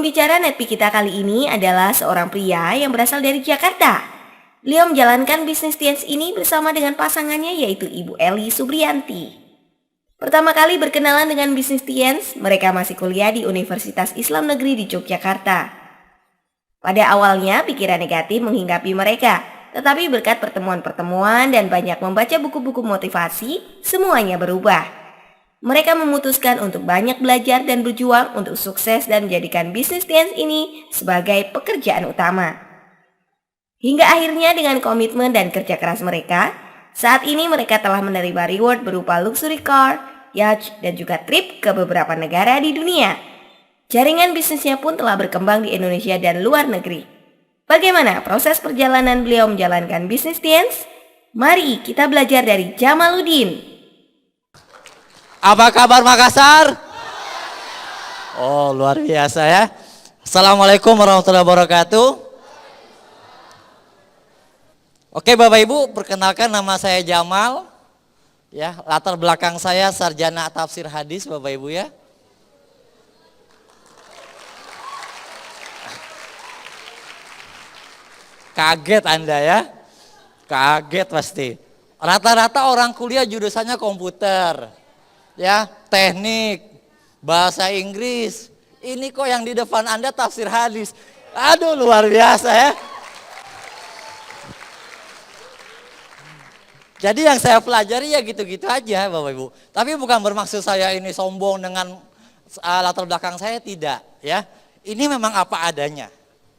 Pembicara Netpi kita kali ini adalah seorang pria yang berasal dari Jakarta. Beliau menjalankan bisnis Tiens ini bersama dengan pasangannya yaitu Ibu Eli Subrianti. Pertama kali berkenalan dengan bisnis Tiens, mereka masih kuliah di Universitas Islam Negeri di Yogyakarta. Pada awalnya pikiran negatif menghinggapi mereka, tetapi berkat pertemuan-pertemuan dan banyak membaca buku-buku motivasi, semuanya berubah. Mereka memutuskan untuk banyak belajar dan berjuang untuk sukses dan menjadikan bisnis Tiens ini sebagai pekerjaan utama. Hingga akhirnya dengan komitmen dan kerja keras mereka, saat ini mereka telah menerima reward berupa luxury car, yacht, dan juga trip ke beberapa negara di dunia. Jaringan bisnisnya pun telah berkembang di Indonesia dan luar negeri. Bagaimana proses perjalanan beliau menjalankan bisnis Tiens? Mari kita belajar dari Jamaluddin. Apa kabar Makassar? Oh, luar biasa ya. Assalamualaikum warahmatullahi wabarakatuh. Oke Bapak Ibu, perkenalkan nama saya Jamal. Ya, latar belakang saya sarjana tafsir hadis Bapak Ibu ya. Kaget Anda ya? Kaget pasti. Rata-rata orang kuliah jurusannya komputer. Ya, teknik, bahasa Inggris. Ini kok yang di depan Anda tafsir hadis. Aduh, luar biasa ya. Jadi yang saya pelajari ya gitu-gitu aja Bapak Ibu. Tapi bukan bermaksud saya ini sombong dengan latar belakang saya, tidak ya. Ini memang apa adanya.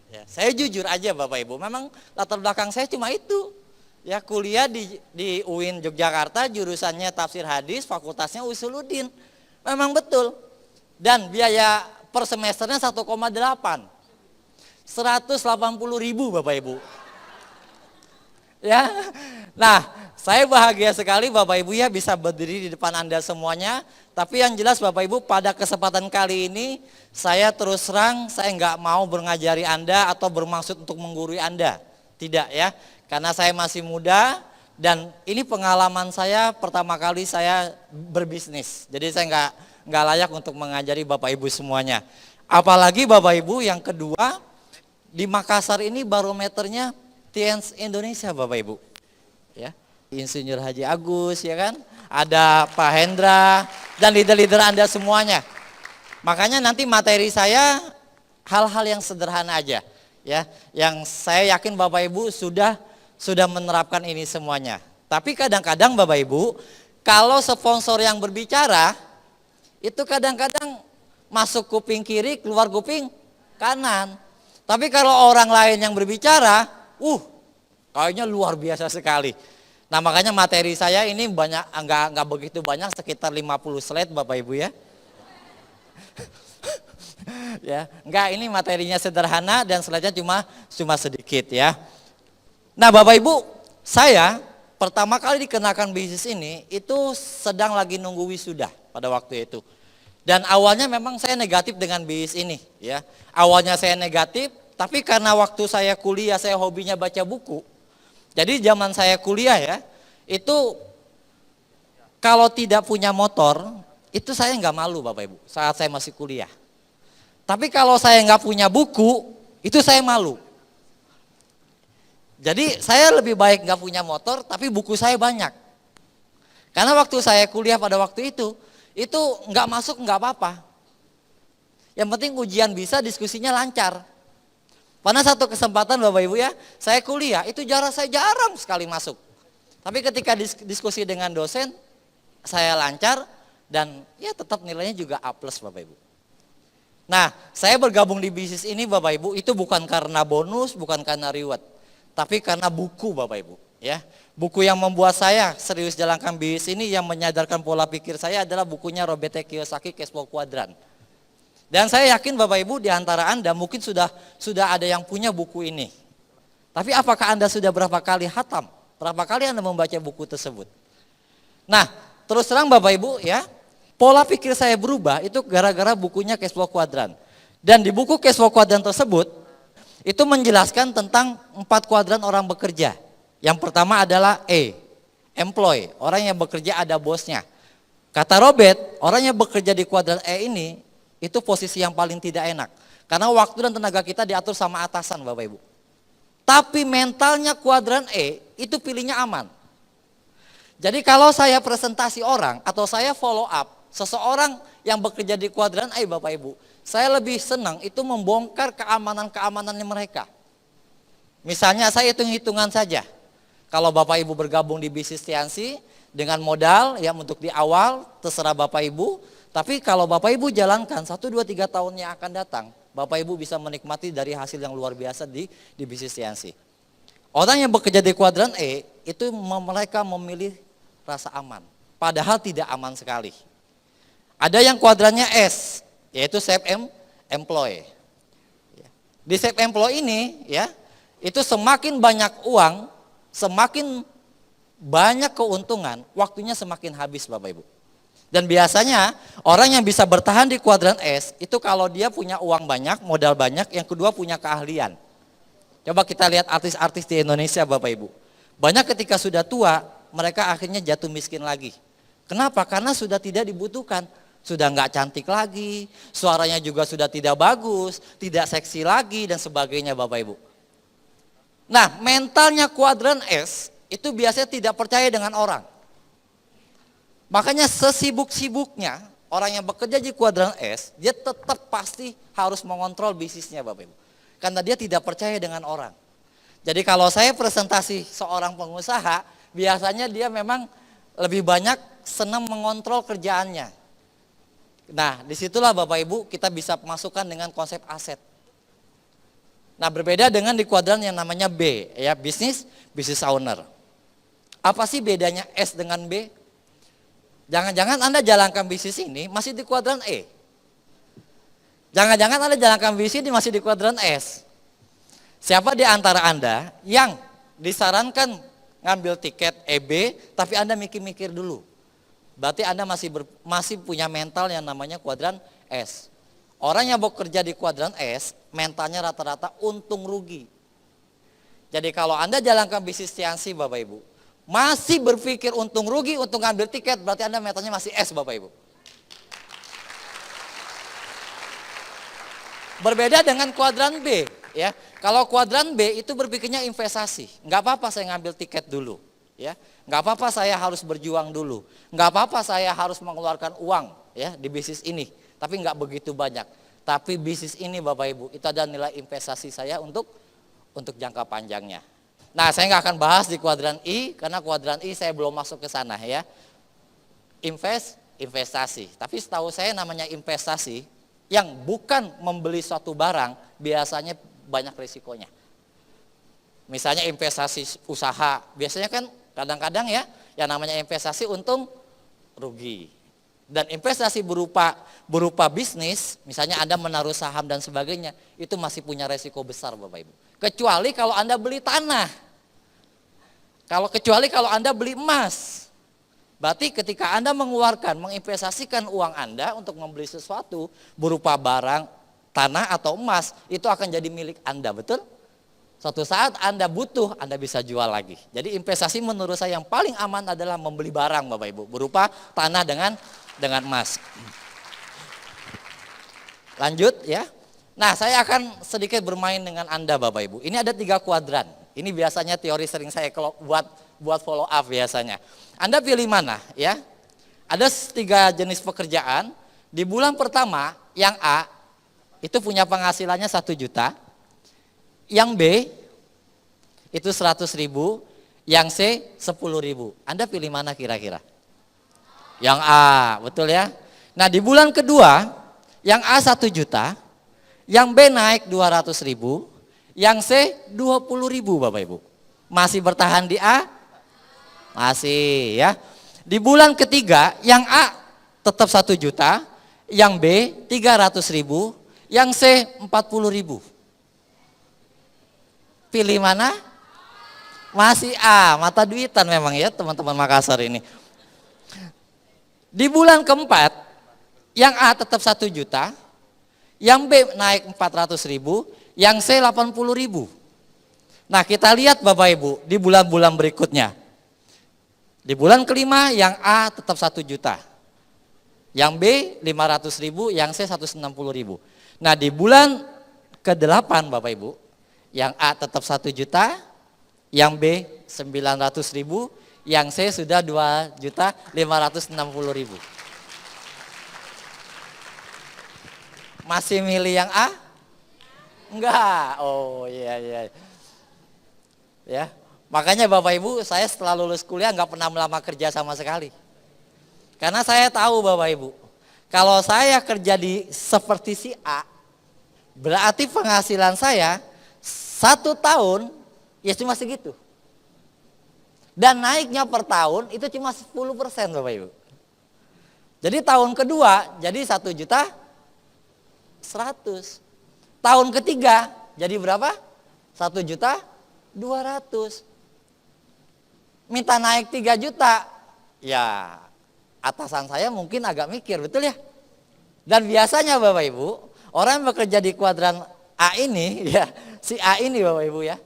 Ya, saya jujur aja Bapak Ibu, memang latar belakang saya cuma itu. Ya, kuliah di UIN Yogyakarta, jurusannya tafsir hadis, fakultasnya Usuluddin. Memang betul. Dan biaya per semesternya 1,8. 180.000 Bapak Ibu. Ya. Nah, saya bahagia sekali Bapak Ibu ya bisa berdiri di depan Anda semuanya. Tapi yang jelas Bapak Ibu, pada kesempatan kali ini saya terus terang saya nggak mau mengajari Anda atau bermaksud untuk menggurui Anda. Tidak ya. Karena saya masih muda dan ini pengalaman saya pertama kali saya berbisnis. Jadi saya nggak layak untuk mengajari Bapak Ibu semuanya. Apalagi Bapak Ibu yang kedua, di Makassar ini barometernya Tiens Indonesia Bapak Ibu. Ya, Insinyur Haji Agus ya kan, ada Pak Hendra dan leader-leader Anda semuanya. Makanya nanti materi saya hal-hal yang sederhana aja ya, yang saya yakin Bapak Ibu sudah menerapkan ini semuanya. Tapi kadang-kadang Bapak Ibu, kalau sponsor yang berbicara, itu kadang-kadang masuk kuping kiri, keluar kuping kanan. Tapi kalau orang lain yang berbicara, kayaknya luar biasa sekali. Nah makanya materi saya ini banyak, enggak begitu banyak, sekitar 50 slide Bapak Ibu ya. Ya, enggak, ini materinya sederhana dan slide-nya cuma sedikit ya. Nah Bapak Ibu, saya pertama kali dikenakan bisnis ini itu sedang lagi nunggu wisuda pada waktu itu. Dan awalnya memang saya negatif dengan bisnis ini ya. Awalnya saya negatif, tapi karena waktu saya kuliah saya hobinya baca buku. Jadi zaman saya kuliah ya, itu kalau tidak punya motor, itu saya nggak malu Bapak Ibu saat saya masih kuliah. Tapi kalau saya nggak punya buku, itu saya malu. Jadi saya lebih baik nggak punya motor, tapi buku saya banyak. Karena waktu saya kuliah pada waktu itu nggak masuk nggak apa-apa. Yang penting ujian bisa, diskusinya lancar. Pada satu kesempatan Bapak Ibu ya, saya kuliah, itu saya jarang sekali masuk. Tapi ketika diskusi dengan dosen, saya lancar dan ya tetap nilainya juga A+ Bapak Ibu. Nah, saya bergabung di bisnis ini Bapak Ibu, itu bukan karena bonus, bukan karena reward. Tapi karena buku Bapak Ibu ya. Buku yang membuat saya serius jalankan bisnis ini, yang menyadarkan pola pikir saya adalah bukunya Robert T. Kiyosaki, Cash Flow Quadrant. Dan saya yakin Bapak Ibu di antara Anda mungkin sudah ada yang punya buku ini. Tapi apakah Anda sudah berapa kali hatam? Berapa kali Anda membaca buku tersebut? Nah, terus terang Bapak Ibu ya, pola pikir saya berubah itu gara-gara bukunya Cash Flow Quadrant. Dan di buku Cash Flow Quadrant tersebut itu menjelaskan tentang 4 kuadran orang bekerja. Yang pertama adalah employee, orang yang bekerja ada bosnya. Kata Robert, orang yang bekerja di kuadran E ini itu posisi yang paling tidak enak. Karena waktu dan tenaga kita diatur sama atasan Bapak Ibu. Tapi mentalnya kuadran E itu pilihnya aman. Jadi kalau saya presentasi orang atau saya follow up seseorang yang bekerja di kuadran E Bapak Ibu, saya lebih senang itu membongkar keamanan-keamanannya mereka. Misalnya saya hitung-hitungan saja. Kalau Bapak Ibu bergabung di bisnis Tiansi dengan modal ya untuk di awal terserah Bapak Ibu. Tapi kalau Bapak Ibu jalankan 1, 2, 3 tahun yang akan datang, Bapak Ibu bisa menikmati dari hasil yang luar biasa di bisnis Tiansi. Orang yang bekerja di kuadran E itu mereka memilih rasa aman. Padahal tidak aman sekali. Ada yang kuadrannya S, yaitu self employee. Di self employee ini ya, itu semakin banyak uang, semakin banyak keuntungan, waktunya semakin habis Bapak Ibu. Dan biasanya orang yang bisa bertahan di kuadran S itu kalau dia punya uang banyak, modal banyak, yang kedua punya keahlian. Coba kita lihat artis-artis di Indonesia Bapak Ibu. Banyak ketika sudah tua, mereka akhirnya jatuh miskin lagi. Kenapa? Karena sudah tidak dibutuhkan. Sudah nggak cantik lagi, suaranya juga sudah tidak bagus, tidak seksi lagi dan sebagainya Bapak Ibu. Nah, mentalnya kuadran S itu biasanya tidak percaya dengan orang. Makanya sesibuk-sibuknya orang yang bekerja di kuadran S, dia tetap pasti harus mengontrol bisnisnya Bapak Ibu. Karena dia tidak percaya dengan orang. Jadi kalau saya presentasi seorang pengusaha, biasanya dia memang lebih banyak senang mengontrol kerjaannya. Nah, disitulah Bapak Ibu kita bisa masukkan dengan konsep aset. Nah, berbeda dengan di kuadran yang namanya B, ya business owner. Apa sih bedanya S dengan B? Jangan-jangan Anda jalankan bisnis ini masih di kuadran E. Jangan-jangan Anda jalankan bisnis ini masih di kuadran S. Siapa di antara Anda yang disarankan ngambil tiket EB, tapi Anda mikir-mikir dulu? Berarti Anda masih punya mental yang namanya kuadran S. Orang yang bekerja di kuadran S, mentalnya rata-rata untung rugi. Jadi kalau Anda jalankan bisnis Tiansi Bapak Ibu, masih berpikir untung rugi untuk ngambil tiket, berarti Anda mentalnya masih S Bapak Ibu. Berbeda dengan kuadran B, ya. Kalau kuadran B itu berpikirnya investasi. Nggak apa-apa saya ngambil tiket dulu, ya. Nggak apa-apa saya harus berjuang dulu. Nggak apa-apa saya harus mengeluarkan uang, ya, di bisnis ini. Tapi nggak begitu banyak. Tapi bisnis ini Bapak Ibu, itu ada nilai investasi saya untuk jangka panjangnya. Nah, saya nggak akan bahas di kuadran I, karena kuadran I saya belum masuk ke sana ya. Investasi. Tapi setahu saya namanya investasi yang bukan membeli suatu barang, biasanya banyak risikonya. Misalnya investasi usaha, biasanya kan kadang-kadang ya, yang namanya investasi untung rugi. Dan investasi berupa bisnis, misalnya Anda menaruh saham dan sebagainya, itu masih punya resiko besar Bapak Ibu. Kecuali kalau Anda beli tanah. Kecuali kalau Anda beli emas. Berarti ketika Anda menginvestasikan uang Anda untuk membeli sesuatu berupa barang, tanah atau emas, itu akan jadi milik Anda, betul? Suatu saat Anda butuh, Anda bisa jual lagi. Jadi investasi menurut saya yang paling aman adalah membeli barang Bapak Ibu, berupa tanah dengan emas. Lanjut ya. Nah, saya akan sedikit bermain dengan Anda Bapak Ibu. Ini ada 3 kuadran. Ini biasanya teori sering saya kalau buat follow up biasanya. Anda pilih mana ya? Ada 3 jenis pekerjaan. Di bulan pertama yang A itu punya penghasilannya 1 juta. Yang B itu 100.000, yang C 10.000. Anda pilih mana kira-kira? Yang A, betul ya. Nah, di bulan kedua, yang A 1 juta, yang B naik 200.000, yang C 20.000 Bapak Ibu. Masih bertahan di A? Masih ya. Di bulan ketiga, yang A tetap 1 juta, yang B 300.000, yang C 40.000. Pilih mana? Masih A, mata duitan memang ya teman-teman Makassar ini. Di bulan keempat, yang A tetap 1 juta, yang B naik 400.000, yang C 80.000. Nah, kita lihat Bapak Ibu di bulan-bulan berikutnya. Di bulan kelima, yang A tetap 1 juta, yang B 500.000, yang C 160.000. Nah, di bulan ke-8 Bapak Ibu. Yang A tetap 1 juta, yang B 900.000, yang C sudah 2.560.000. Masih milih yang A? Enggak. Oh iya iya. Ya. Makanya Bapak Ibu, saya setelah lulus kuliah nggak pernah melamar kerja sama sekali. Karena saya tahu Bapak Ibu, kalau saya kerja di seperti si A, berarti penghasilan saya 1 tahun ya cuma segitu. Dan naiknya per tahun itu cuma 10% Bapak Ibu. Jadi tahun kedua jadi 1.100.000. Tahun ketiga jadi berapa? 1.200.000. Minta naik 3 juta. Ya atasan saya mungkin agak mikir, betul ya? Dan biasanya Bapak Ibu, orang yang bekerja di kuadran A ini, ya si A ini Bapak Ibu ya,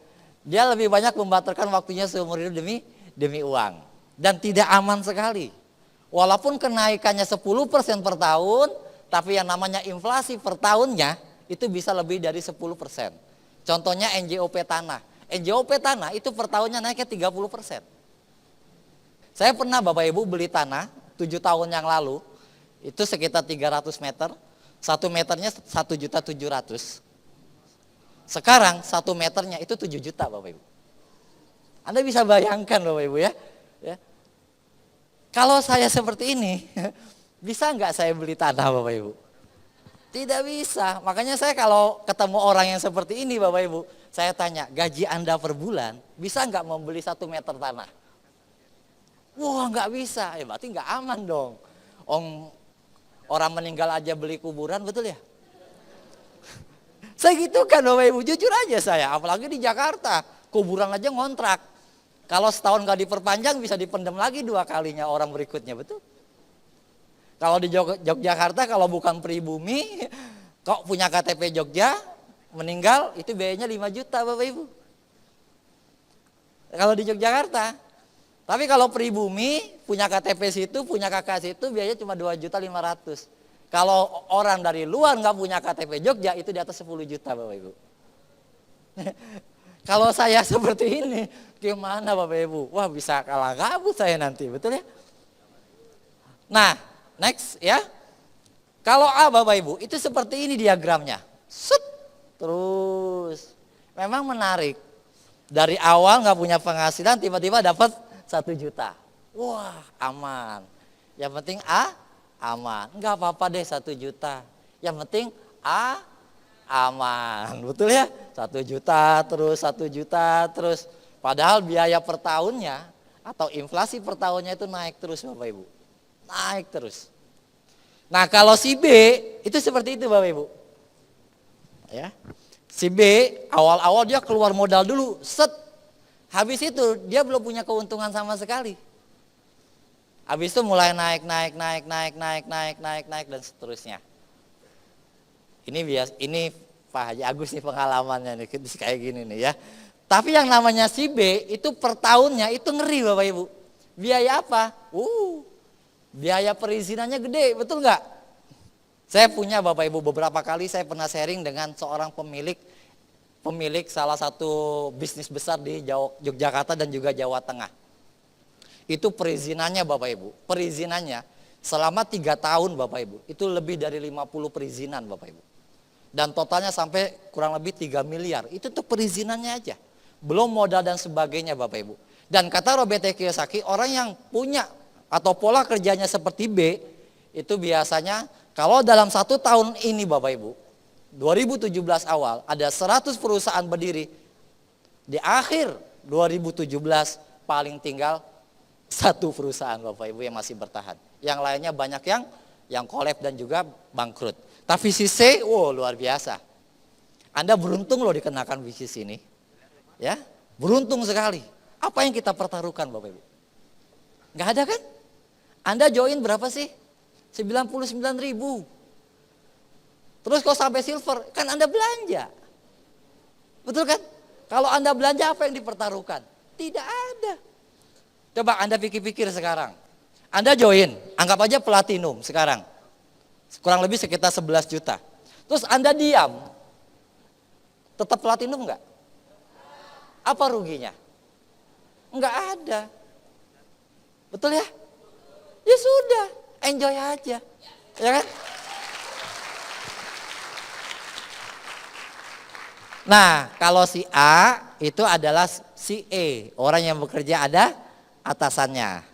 dia lebih banyak membatalkan waktunya seumur hidup demi uang. Dan tidak aman sekali. Walaupun kenaikannya 10% per tahun, tapi yang namanya inflasi per tahunnya itu bisa lebih dari 10%. Contohnya NJOP Tanah. NJOP Tanah itu per tahunnya naiknya 30%. Saya pernah Bapak Ibu beli tanah 7 tahun yang lalu, itu sekitar 300 meter, 1 meternya 1.700.000. Sekarang 1 meternya itu 7 juta Bapak Ibu. Anda bisa bayangkan Bapak Ibu ya. Kalau saya seperti ini, bisa nggak saya beli tanah Bapak Ibu? Tidak bisa. Makanya saya kalau ketemu orang yang seperti ini Bapak Ibu, saya tanya, gaji Anda per bulan bisa nggak membeli 1 meter tanah? Wah nggak bisa, ya berarti nggak aman dong. Orang meninggal aja beli kuburan, betul ya? Saya gitu kan Bapak Ibu, jujur aja saya, apalagi di Jakarta, kuburan aja ngontrak. Kalau setahun nggak diperpanjang bisa dipendam lagi 2 kalinya orang berikutnya, betul? Kalau di Yogyakarta kalau bukan pribumi, kok punya KTP Jogja, meninggal itu biayanya 5 juta Bapak Ibu. Kalau di Yogyakarta. Tapi kalau pribumi, punya KTP situ, punya kakak situ, biayanya cuma 2.500.000. Kalau orang dari luar nggak punya KTP Jogja, itu di atas 10 juta Bapak Ibu. Kalau saya seperti ini, gimana Bapak Ibu? Wah bisa kalah kabut saya nanti, betul ya? Nah, next ya. Kalau A Bapak Ibu, itu seperti ini diagramnya. Set, terus. Memang menarik. Dari awal nggak punya penghasilan, tiba-tiba dapat 1 juta. Wah aman. Yang penting A, aman. Enggak apa-apa deh 1 juta. Yang penting A, aman. Betul ya? 1 juta terus 1 juta terus. Padahal biaya per tahunnya atau inflasi per tahunnya itu naik terus Bapak Ibu. Naik terus. Nah kalau si B itu seperti itu Bapak Ibu. Ya. Si B awal-awal dia keluar modal dulu. Set. Habis itu dia belum punya keuntungan sama sekali. Habis itu mulai naik dan seterusnya. Ini Pak Haji Agus nih pengalamannya nih kayak gini nih ya. Tapi yang namanya si B itu per tahunnya itu ngeri Bapak Ibu. Biaya apa? Biaya perizinannya gede, betul nggak? Saya punya Bapak Ibu beberapa kali saya pernah sharing dengan seorang pemilik salah satu bisnis besar di Yogyakarta dan juga Jawa Tengah. Itu perizinannya Bapak Ibu, perizinannya selama 3 tahun Bapak Ibu, itu lebih dari 50 perizinan Bapak Ibu. Dan totalnya sampai kurang lebih 3 miliar, itu tuh perizinannya aja. Belum modal dan sebagainya Bapak Ibu. Dan kata Robert Kiyosaki, orang yang punya atau pola kerjanya seperti B, itu biasanya kalau dalam 1 tahun ini Bapak Ibu, 2017 awal ada 100 perusahaan berdiri. Di akhir 2017 paling tinggal 1 perusahaan Bapak Ibu yang masih bertahan. Yang lainnya banyak yang kolab dan juga bangkrut. Tapi si C, luar biasa. Anda beruntung loh dikenakan bisnis ini. Ya, beruntung sekali. Apa yang kita pertaruhkan Bapak Ibu? Nggak ada kan? Anda join berapa sih? 99.000. Terus kalau sampai silver, kan Anda belanja. Betul kan? Kalau Anda belanja apa yang dipertaruhkan? Tidak ada. Coba Anda pikir-pikir sekarang. Anda join, anggap aja platinum sekarang. Kurang lebih sekitar 11 juta. Terus Anda diam. Tetap platinum enggak? Apa ruginya? Enggak ada. Betul ya? Ya sudah, enjoy aja. Ya kan? Nah, kalau si A itu adalah si E, orang yang bekerja ada atasannya.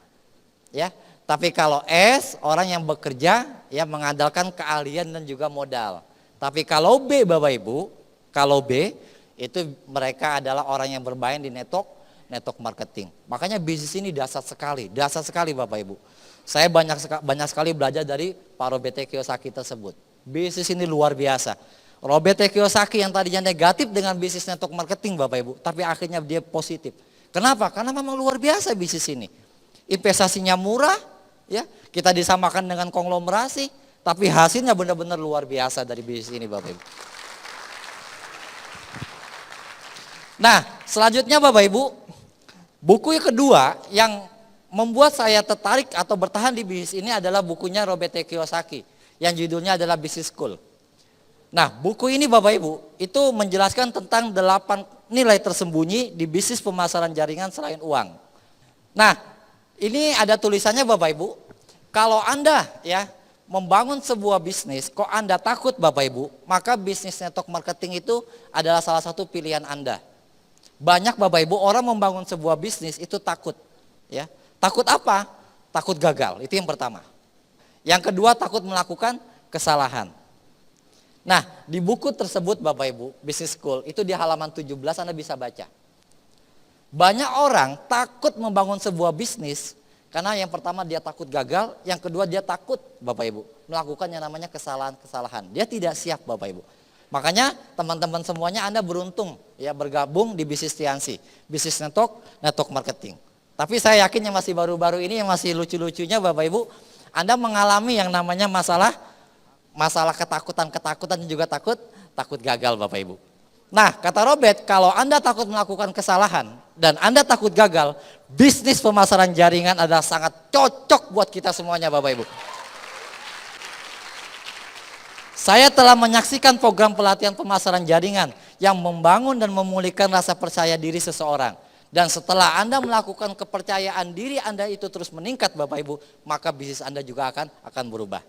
Ya. Tapi kalau S, orang yang bekerja ya mengandalkan keahlian dan juga modal. Tapi kalau B Bapak Ibu, kalau B itu mereka adalah orang yang bermain di network marketing. Makanya bisnis ini dasar sekali Bapak Ibu. Saya banyak sekali belajar dari Pak Robert T. Kiyosaki tersebut. Bisnis ini luar biasa. Robert T. Kiyosaki yang tadinya negatif dengan bisnis network marketing Bapak Ibu, tapi akhirnya dia positif. Kenapa? Karena memang luar biasa bisnis ini. Investasinya murah, ya, kita disamakan dengan konglomerasi, tapi hasilnya benar-benar luar biasa dari bisnis ini Bapak Ibu. Nah, selanjutnya Bapak Ibu, buku yang kedua yang membuat saya tertarik atau bertahan di bisnis ini adalah bukunya Robert T. Kiyosaki yang judulnya adalah Business School. Nah, buku ini Bapak Ibu itu menjelaskan tentang 8 nilai tersembunyi di bisnis pemasaran jaringan selain uang. Nah, ini ada tulisannya Bapak Ibu, kalau Anda ya membangun sebuah bisnis, kok Anda takut Bapak Ibu, maka bisnis network marketing itu adalah salah satu pilihan Anda. Banyak Bapak Ibu orang membangun sebuah bisnis itu takut, ya. Takut apa? Takut gagal, itu yang pertama. Yang kedua takut melakukan kesalahan. Nah, di buku tersebut Bapak Ibu, Business School, itu di halaman 17 Anda bisa baca. Banyak orang takut membangun sebuah bisnis karena yang pertama dia takut gagal, yang kedua dia takut Bapak Ibu melakukan yang namanya kesalahan-kesalahan. Dia tidak siap Bapak Ibu. Makanya teman-teman semuanya Anda beruntung ya bergabung di bisnis Tiansi, bisnis network marketing. Tapi saya yakin yang masih baru-baru ini yang masih lucu-lucunya Bapak Ibu, Anda mengalami yang namanya masalah ketakutan dan juga takut gagal Bapak Ibu. Nah, kata Robert, kalau Anda takut melakukan kesalahan dan Anda takut gagal, bisnis pemasaran jaringan adalah sangat cocok buat kita semuanya Bapak Ibu. Saya telah menyaksikan program pelatihan pemasaran jaringan yang membangun dan memulihkan rasa percaya diri seseorang. Dan setelah Anda melakukan kepercayaan diri Anda itu terus meningkat Bapak Ibu, maka bisnis Anda juga akan berubah.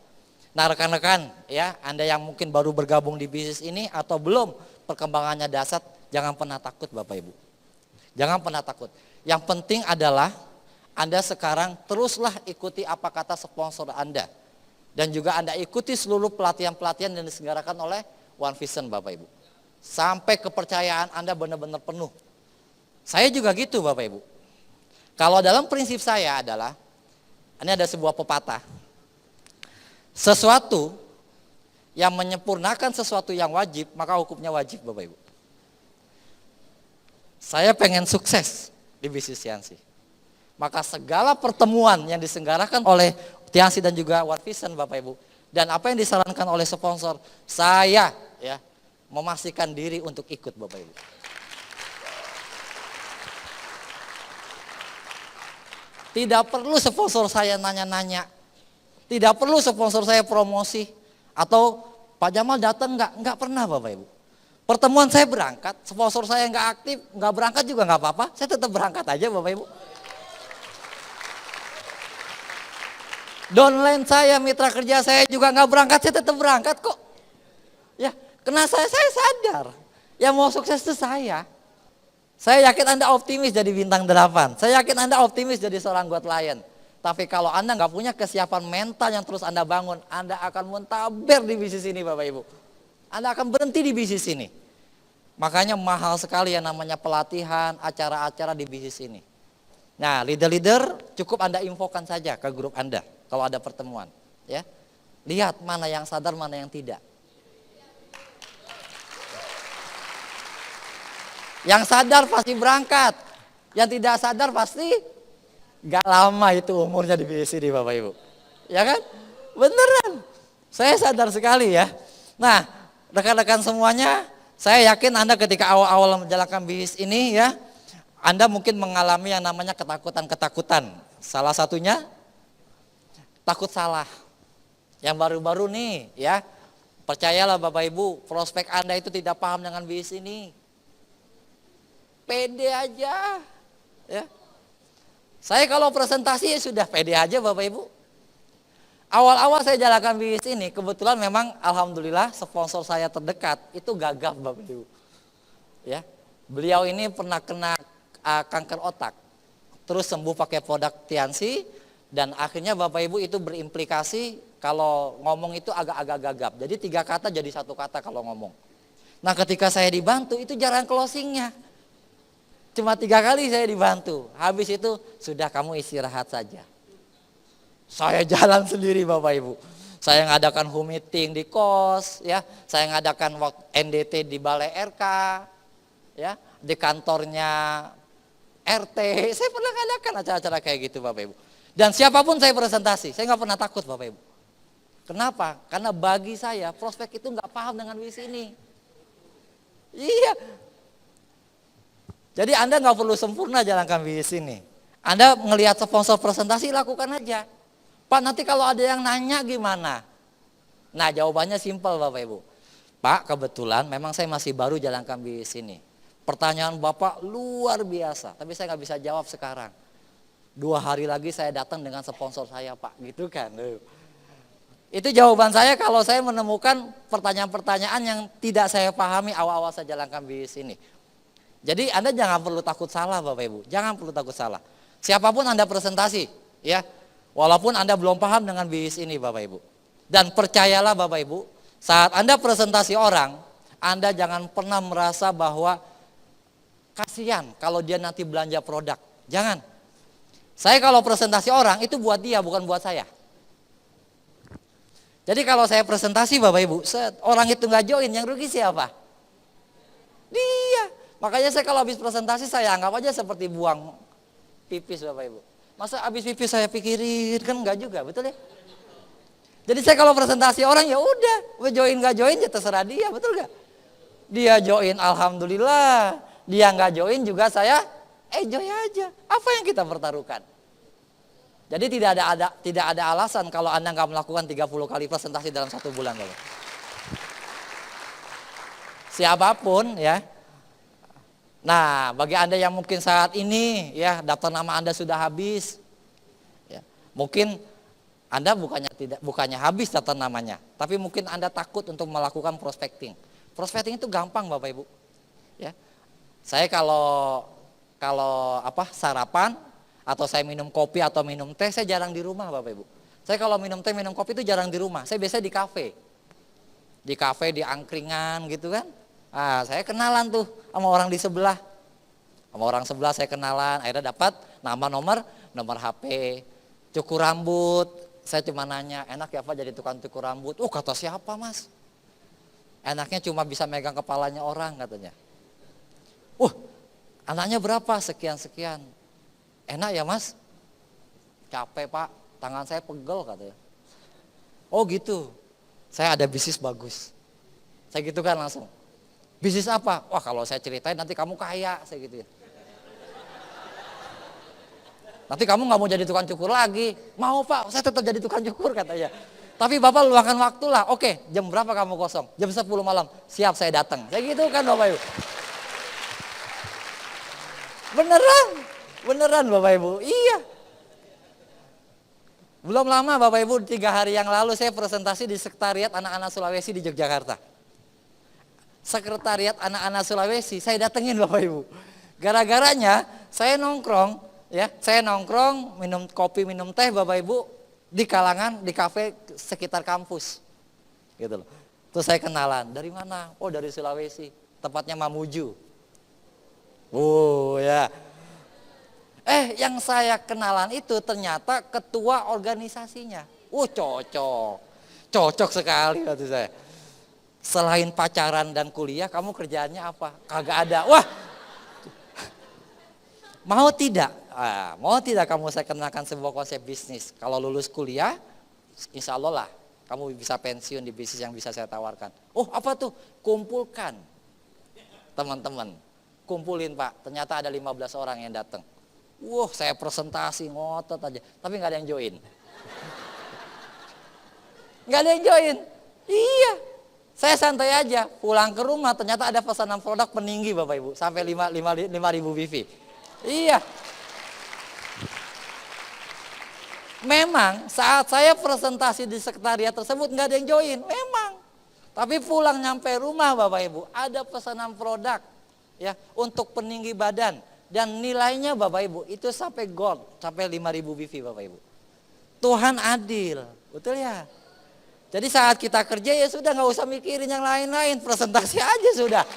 Nah rekan-rekan ya, Anda yang mungkin baru bergabung di bisnis ini atau belum perkembangannya dasar, jangan pernah takut Bapak Ibu. Jangan pernah takut. Yang penting adalah Anda sekarang teruslah ikuti apa kata sponsor Anda. Dan juga Anda ikuti seluruh pelatihan-pelatihan yang diselenggarakan oleh One Vision Bapak Ibu. Sampai kepercayaan Anda benar-benar penuh. Saya juga gitu Bapak Ibu. Kalau dalam prinsip saya adalah, ini ada sebuah pepatah. Sesuatu yang menyempurnakan sesuatu yang wajib, maka hukumnya wajib Bapak Ibu. Saya pengen sukses di bisnis Tiansi. Maka segala pertemuan yang diselenggarakan oleh Tiansi dan juga One Vision Bapak Ibu, dan apa yang disarankan oleh sponsor, saya ya memastikan diri untuk ikut Bapak Ibu. Tidak perlu sponsor saya nanya-nanya. Tidak perlu sponsor saya promosi. Atau Pak Jamal datang enggak pernah Bapak Ibu. Pertemuan saya berangkat, sponsor saya enggak aktif, enggak berangkat juga enggak apa-apa. Saya tetap berangkat aja Bapak Ibu. Downline saya, mitra kerja saya juga enggak berangkat, saya tetap berangkat kok. Ya, karena saya sadar. Yang mau sukses itu saya. Saya yakin Anda optimis jadi bintang 8. Saya yakin Anda optimis jadi seorang God Lion. Tapi kalau Anda nggak punya kesiapan mental yang terus Anda bangun, Anda akan muntaber di bisnis ini Bapak Ibu. Anda akan berhenti di bisnis ini. Makanya mahal sekali yang namanya pelatihan, acara-acara di bisnis ini. Nah, leader-leader cukup Anda infokan saja ke grup Anda kalau ada pertemuan. Ya, lihat mana yang sadar, mana yang tidak. Yang sadar pasti berangkat, yang tidak sadar pasti gak lama itu umurnya di bisnis ini Bapak Ibu. Ya kan? Beneran. Saya sadar sekali ya. Nah, rekan-rekan semuanya, saya yakin Anda ketika awal-awal menjalankan bisnis ini ya, Anda mungkin mengalami yang namanya ketakutan-ketakutan. Salah satunya takut salah. Yang baru-baru nih ya, Percayalah Bapak Ibu, prospek Anda itu tidak paham dengan bisnis ini. Pede aja. Ya. Saya kalau presentasi ya sudah pede aja Bapak Ibu. Awal-awal saya jalankan bisnis ini, kebetulan memang alhamdulillah sponsor saya terdekat itu gagap Bapak Ibu. Ya. Beliau ini pernah kena kanker otak. Terus sembuh pakai produk Tiansi dan akhirnya Bapak Ibu itu berimplikasi kalau ngomong itu agak-agak gagap. Jadi 3 kata jadi 1 kata kalau ngomong. Nah, ketika saya dibantu itu jarang closingnya. Cuma 3 kali saya dibantu. Habis itu sudah kamu istirahat saja. Saya jalan sendiri Bapak Ibu. Saya ngadakan home meeting di kos, ya. Saya ngadakan NDT di Balai RK, ya, di kantornya RT. Saya pernah ngadakan acara-acara kayak gitu Bapak Ibu. Dan siapapun saya presentasi, saya nggak pernah takut Bapak Ibu. Kenapa? Karena bagi saya prospek itu nggak paham dengan visi ini. Iya. Jadi Anda nggak perlu sempurna jalankan visi ini. Anda ngelihat sponsor presentasi lakukan aja. Pak, nanti kalau ada yang nanya gimana? Nah, jawabannya simpel Bapak Ibu. Pak, kebetulan memang saya masih baru jalankan bisnis ini. Pertanyaan Bapak luar biasa, tapi saya nggak bisa jawab sekarang. 2 hari lagi saya datang dengan sponsor saya Pak, gitu kan. Itu jawaban saya kalau saya menemukan pertanyaan-pertanyaan yang tidak saya pahami awal-awal saya jalankan bisnis ini. Jadi Anda jangan perlu takut salah Bapak Ibu, jangan perlu takut salah. Siapapun Anda presentasi, ya. Walaupun Anda belum paham dengan bisnis ini Bapak Ibu. Dan percayalah Bapak Ibu, saat Anda presentasi orang, Anda jangan pernah merasa bahwa kasihan kalau dia nanti belanja produk. Jangan. Saya kalau presentasi orang itu buat dia, bukan buat saya. Jadi kalau saya presentasi Bapak Ibu, orang itu nggak join, yang rugi siapa? Dia. Makanya saya kalau habis presentasi saya anggap aja seperti buang pipis Bapak Ibu. Masa habis pipis saya pikirin, kan enggak juga, betul ya? Jadi saya kalau presentasi orang ya udah, join nggak join ya terserah dia, betul nggak? Dia join alhamdulillah, dia nggak join juga saya enjoy aja. Apa yang kita pertaruhkan? Jadi tidak ada alasan kalau Anda nggak melakukan 30 kali presentasi dalam 1 bulan, Bapak. Siapapun ya. Nah, bagi Anda yang mungkin saat ini ya daftar nama Anda sudah habis, ya, mungkin Anda bukannya habis daftar namanya, tapi mungkin Anda takut untuk melakukan prospecting. Prospecting itu gampang Bapak Ibu. Ya, saya kalau sarapan atau saya minum kopi atau minum teh, saya jarang di rumah Bapak Ibu. Saya kalau minum teh minum kopi itu jarang di rumah. Saya biasanya di kafe, di angkringan gitu kan. Saya kenalan tuh sama orang di sebelah. Sama orang sebelah saya kenalan, akhirnya dapat nama, nomor HP, cukur rambut. Saya cuma nanya, enak ya Pak jadi tukang cukur rambut? Kata siapa Mas? Enaknya cuma bisa megang kepalanya orang katanya. Anaknya berapa? Sekian-sekian. Enak ya Mas? Capek Pak, tangan saya pegel katanya. Oh gitu, saya ada bisnis bagus. Saya gitu kan langsung. Bisnis apa? Wah kalau saya ceritain nanti kamu kaya, saya gitu ya. Nanti kamu gak mau jadi tukang cukur lagi. Mau Pak, saya tetap jadi tukang cukur katanya. Tapi Bapak luangkan waktu lah. Oke, jam berapa kamu kosong? Jam 10 malam. Siap saya datang. Saya gitu kan Bapak Ibu. Beneran Bapak Ibu. Iya. Belum lama Bapak Ibu, 3 hari yang lalu saya presentasi di Sekretariat Anak-anak Sulawesi di Yogyakarta. Sekretariat Anak-anak Sulawesi saya datengin Bapak Ibu. Gara-garanya saya nongkrong minum kopi, minum teh Bapak Ibu di kafe sekitar kampus. Gitu loh. Terus saya kenalan, dari mana? Oh dari Sulawesi, tepatnya Mamuju. Ya. Yang saya kenalan itu ternyata ketua organisasinya. Cocok sekali kata saya. Selain pacaran dan kuliah, kamu kerjaannya apa? Kagak ada. Wah, mau tidak kamu saya kenalkan sebuah konsep bisnis. Kalau lulus kuliah, insya Allah lah kamu bisa pensiun di bisnis yang bisa saya tawarkan. Apa tuh? Kumpulkan teman-teman. Kumpulin Pak, ternyata ada 15 orang yang datang. Saya presentasi ngotot aja, tapi nggak ada yang join. Nggak ada yang join. Iya. Saya santai aja, pulang ke rumah ternyata ada pesanan produk peninggi Bapak Ibu, sampai 5.000 BV. Iya. Memang saat saya presentasi di sekretariat tersebut nggak ada yang join, memang. Tapi pulang nyampe rumah Bapak Ibu, ada pesanan produk ya untuk peninggi badan dan nilainya Bapak Ibu itu sampai gold, sampai 5.000 BV Bapak Ibu. Tuhan adil, betul ya? Jadi saat kita kerja ya sudah nggak usah mikirin yang lain-lain, presentasi aja sudah.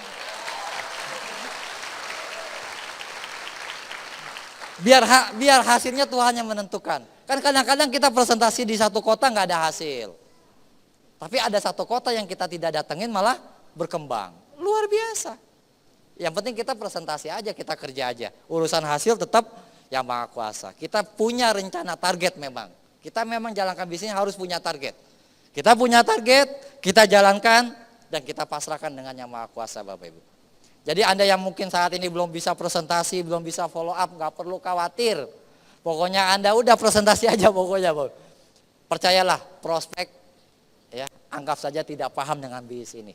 Biar hasilnya Tuhan yang menentukan. Kan kadang-kadang kita presentasi di satu kota nggak ada hasil. Tapi ada satu kota yang kita tidak datengin malah berkembang. Luar biasa. Yang penting kita presentasi aja, kita kerja aja. Urusan hasil tetap yang Maha Kuasa. Kita punya rencana target memang. Kita memang jalankan bisnis harus punya target. Kita punya target, kita jalankan, dan kita pasrahkan dengan Yang Maha Kuasa Bapak Ibu. Jadi Anda yang mungkin saat ini belum bisa presentasi, belum bisa follow up, gak perlu khawatir. Pokoknya Anda udah presentasi aja pokoknya. Percayalah, prospek ya anggap saja tidak paham dengan bisnis ini.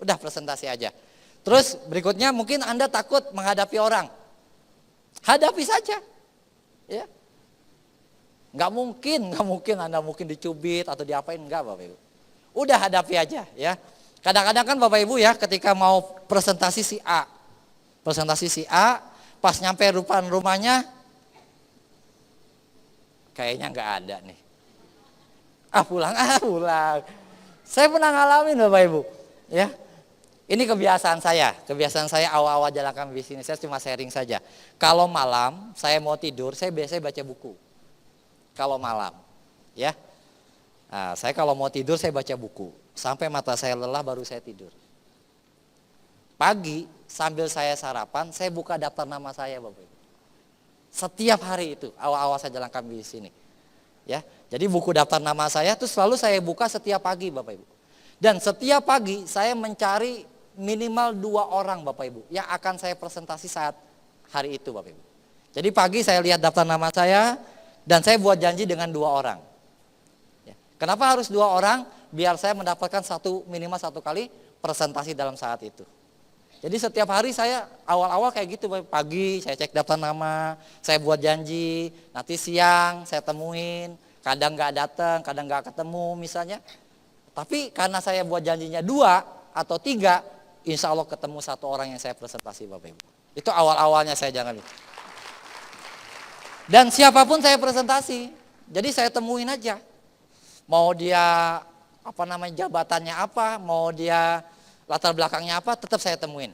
Udah presentasi aja. Terus berikutnya mungkin Anda takut menghadapi orang. Hadapi saja. Ya. Nggak mungkin Anda mungkin dicubit atau diapain, enggak Bapak Ibu. Udah hadapi aja ya. Kadang-kadang kan Bapak Ibu ya ketika mau presentasi si A. Pas nyampe rumahnya kayaknya nggak ada nih. Pulang. Saya pernah ngalamin Bapak Ibu ya. Ini kebiasaan saya awal-awal jalankan bisnis, saya cuma sharing saja. Kalau malam saya mau tidur, saya biasanya baca buku. Kalau malam, ya. Nah, saya kalau mau tidur saya baca buku. Sampai mata saya lelah baru saya tidur. Pagi sambil saya sarapan, saya buka daftar nama saya Bapak Ibu. Setiap hari itu, awal-awal saya jalankan bisnis ini. Ya, jadi buku daftar nama saya itu selalu saya buka setiap pagi Bapak Ibu. Dan setiap pagi saya mencari minimal 2 orang Bapak Ibu yang akan saya presentasi saat hari itu Bapak Ibu. Jadi pagi saya lihat daftar nama saya dan saya buat janji dengan 2 orang. Ya. Kenapa harus 2 orang? Biar saya mendapatkan minimal 1 kali presentasi dalam saat itu. Jadi setiap hari saya awal-awal kayak gitu, pagi saya cek daftar nama, saya buat janji, nanti siang saya temuin, kadang nggak datang, kadang nggak ketemu misalnya. Tapi karena saya buat janjinya 2 atau 3, insya Allah ketemu 1 orang yang saya presentasi Bapak Ibu. Itu awal-awalnya saya jangan. Dan siapapun saya presentasi, jadi saya temuin aja. Mau dia jabatannya apa, mau dia latar belakangnya apa, tetap saya temuin.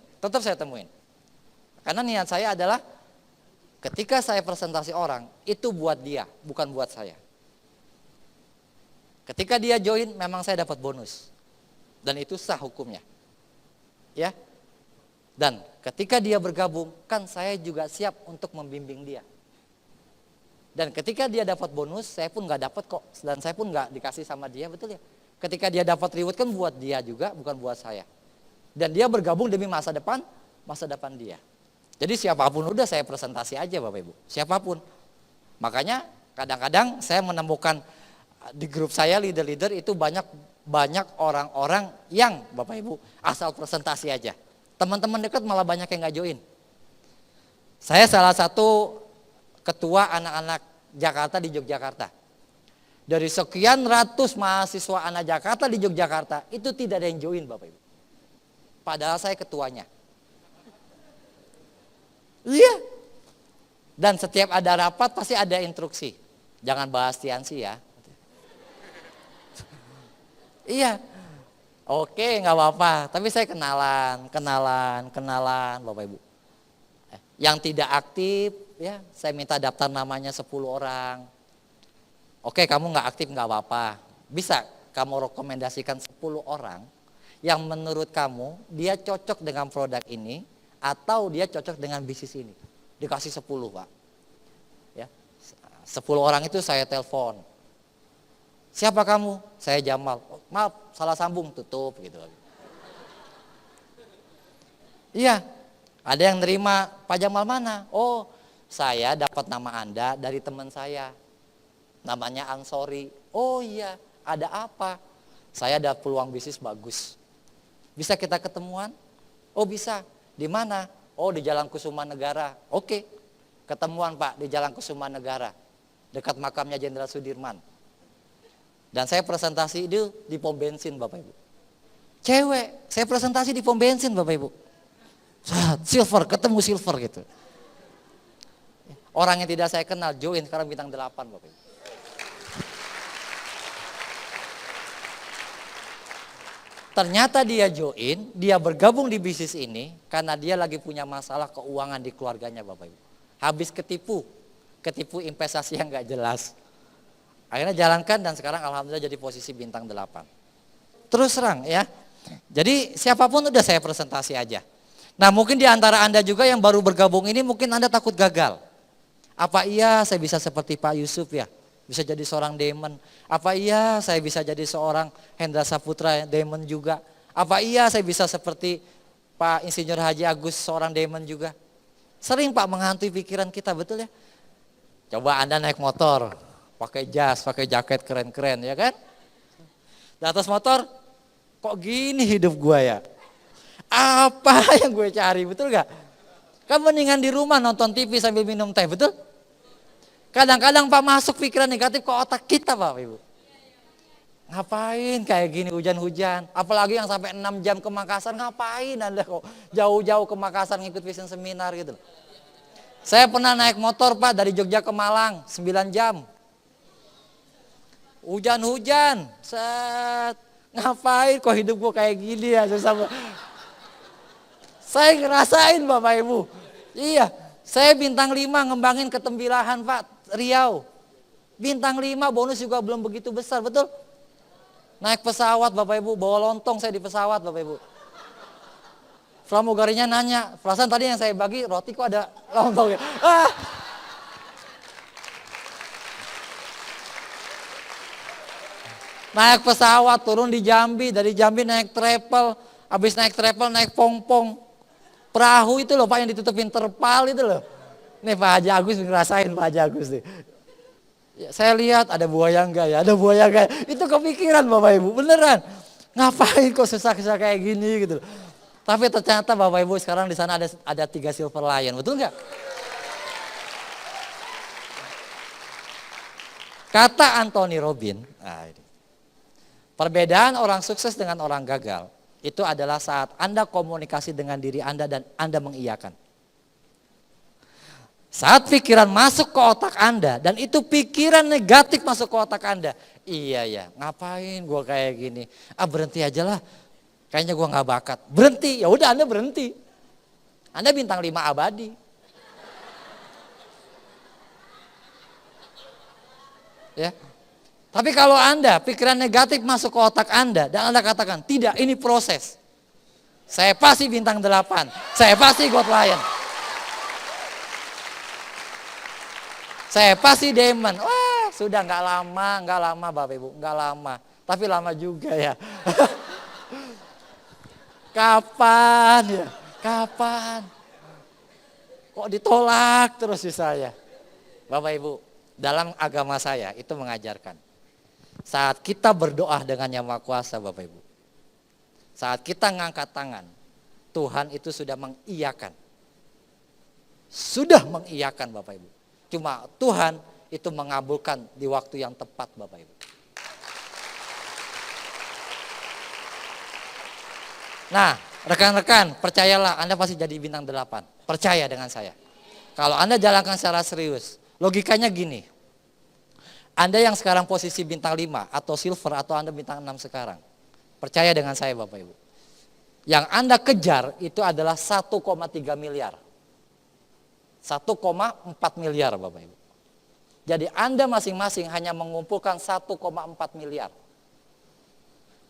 Karena niat saya adalah ketika saya presentasi orang, itu buat dia, bukan buat saya. Ketika dia join, memang saya dapat bonus. Dan itu sah hukumnya. Ya. Dan ketika dia bergabung, kan saya juga siap untuk membimbing dia. Dan ketika dia dapat bonus, saya pun nggak dapat kok, dan saya pun nggak dikasih sama dia, betul ya. Ketika dia dapat reward kan buat dia juga, bukan buat saya. Dan dia bergabung demi masa depan dia. Jadi siapapun udah saya presentasi aja Bapak Ibu, siapapun. Makanya kadang-kadang saya menemukan di grup saya leader-leader itu banyak orang-orang yang Bapak Ibu asal presentasi aja. Teman-teman dekat malah banyak yang nggak join. Saya salah satu ketua anak-anak Jakarta di Yogyakarta. Dari sekian ratus mahasiswa anak Jakarta di Yogyakarta, itu tidak ada yang join Bapak Ibu. Padahal saya ketuanya. Iya. Dan setiap ada rapat pasti ada instruksi. Jangan bahas Tiansi ya. Iya. Oke, nggak apa-apa. Tapi saya kenalan Bapak Ibu. Yang tidak aktif, ya saya minta daftar namanya 10 orang. Oke, kamu nggak aktif nggak apa-apa. Bisa kamu rekomendasikan 10 orang yang menurut kamu dia cocok dengan produk ini atau dia cocok dengan bisnis ini. Dikasih 10 Pak. Ya, 10 orang itu saya telepon. Siapa kamu? Saya Jamal. Oh, maaf, salah sambung, tutup gitu. Iya, ada yang nerima, Pak Jamal mana? Oh, saya dapat nama Anda dari teman saya. Namanya Ansori. Oh iya, ada apa? Saya ada peluang bisnis bagus. Bisa kita ketemuan? Oh bisa. Di mana? Oh di Jalan Kusuma Negara. Oke. Ketemuan Pak di Jalan Kusuma Negara. Dekat makamnya Jenderal Sudirman. Dan saya presentasi itu di pom bensin Bapak Ibu. Cewek, saya presentasi di pom bensin Bapak Ibu. Silver, ketemu silver gitu. Orang yang tidak saya kenal, join sekarang bintang 8 Bapak Ibu. Ternyata dia join, dia bergabung di bisnis ini karena dia lagi punya masalah keuangan di keluarganya Bapak Ibu. Habis ketipu investasi yang gak jelas. Akhirnya jalankan dan sekarang alhamdulillah jadi posisi bintang 8. Terus terang ya. Jadi siapapun udah saya presentasi aja. Nah mungkin di antara Anda juga yang baru bergabung ini mungkin Anda takut gagal. Apa iya saya bisa seperti Pak Yusuf ya? Bisa jadi seorang Demon. Apa iya saya bisa jadi seorang Hendra Saputra Demon juga? Apa iya saya bisa seperti Pak Insinyur Haji Agus seorang Demon juga? Sering Pak menghantui pikiran kita, betul ya? Coba Anda naik motor, pakai jas, pakai jaket keren-keren ya kan? Di atas motor, kok gini hidup gue ya? Apa yang gue cari, betul gak? Kan mendingan di rumah nonton TV sambil minum teh, betul? Kadang-kadang Pak masuk pikiran negatif ke otak kita Pak Ibu. Ngapain kayak gini hujan-hujan, apalagi yang sampai 6 jam ke Makassar, ngapain Anda kok jauh-jauh ke Makassar ngikut vision seminar gitu. Saya pernah naik motor Pak dari Jogja ke Malang 9 jam. Hujan-hujan, set. Ngapain kok hidup gue kayak gini ya, susah. Saya ngerasain Bapak Ibu. Iya, saya bintang 5 ngembangin ketembilahan Pak, Riau. Bintang 5 bonus juga belum begitu besar, betul? Naik pesawat Bapak Ibu, bawa lontong saya di pesawat Bapak Ibu. Pramugarinya nanya, perasaan tadi yang saya bagi roti kok ada lontongnya. Naik pesawat, turun di Jambi, dari Jambi naik travel, habis naik travel naik pongpong. Perahu itu loh Pak yang ditutupin terpal itu loh. Nih Pak Haji Agus ngerasain Pak Haji Agus nih. Ya, saya lihat ada buaya enggak ya, ada buaya enggak. Itu kepikiran Bapak Ibu, beneran. Ngapain kok susah-susah kayak gini gitu. Tapi ternyata Bapak Ibu sekarang di sana ada 3 silver lion, betul enggak? Kata Anthony Robbins, perbedaan orang sukses dengan orang gagal itu adalah saat Anda komunikasi dengan diri Anda dan Anda mengiyakan. Saat pikiran masuk ke otak Anda dan itu pikiran negatif masuk ke otak Anda. Iya ya, ngapain gua kayak gini? Berhenti aja lah. Kayaknya gua nggak bakat. Berhenti, ya udah Anda berhenti. Anda bintang 5 abadi. Ya. Tapi kalau Anda pikiran negatif masuk ke otak Anda dan Anda katakan, tidak, ini proses. Saya pasti bintang 8. Saya pasti God Lion. Saya pasti Demon. Wah, sudah nggak lama Bapak Ibu, nggak lama. Tapi lama juga ya. Kapan ya? Kapan? Kok ditolak terus di saya? Bapak Ibu, dalam agama saya itu mengajarkan. Saat kita berdoa dengan Yang Maha Kuasa Bapak Ibu. Saat kita ngangkat tangan, Tuhan itu sudah mengiyakan. Sudah mengiyakan Bapak Ibu. Cuma Tuhan itu mengabulkan di waktu yang tepat Bapak Ibu. Nah, rekan-rekan, percayalah Anda pasti jadi bintang 8. Percaya dengan saya. Kalau Anda jalankan secara serius, logikanya gini. Anda yang sekarang posisi bintang 5 atau silver atau Anda bintang 6 sekarang. Percaya dengan saya Bapak Ibu. Yang Anda kejar itu adalah 1,3 miliar. 1,4 miliar Bapak Ibu. Jadi Anda masing-masing hanya mengumpulkan 1,4 miliar.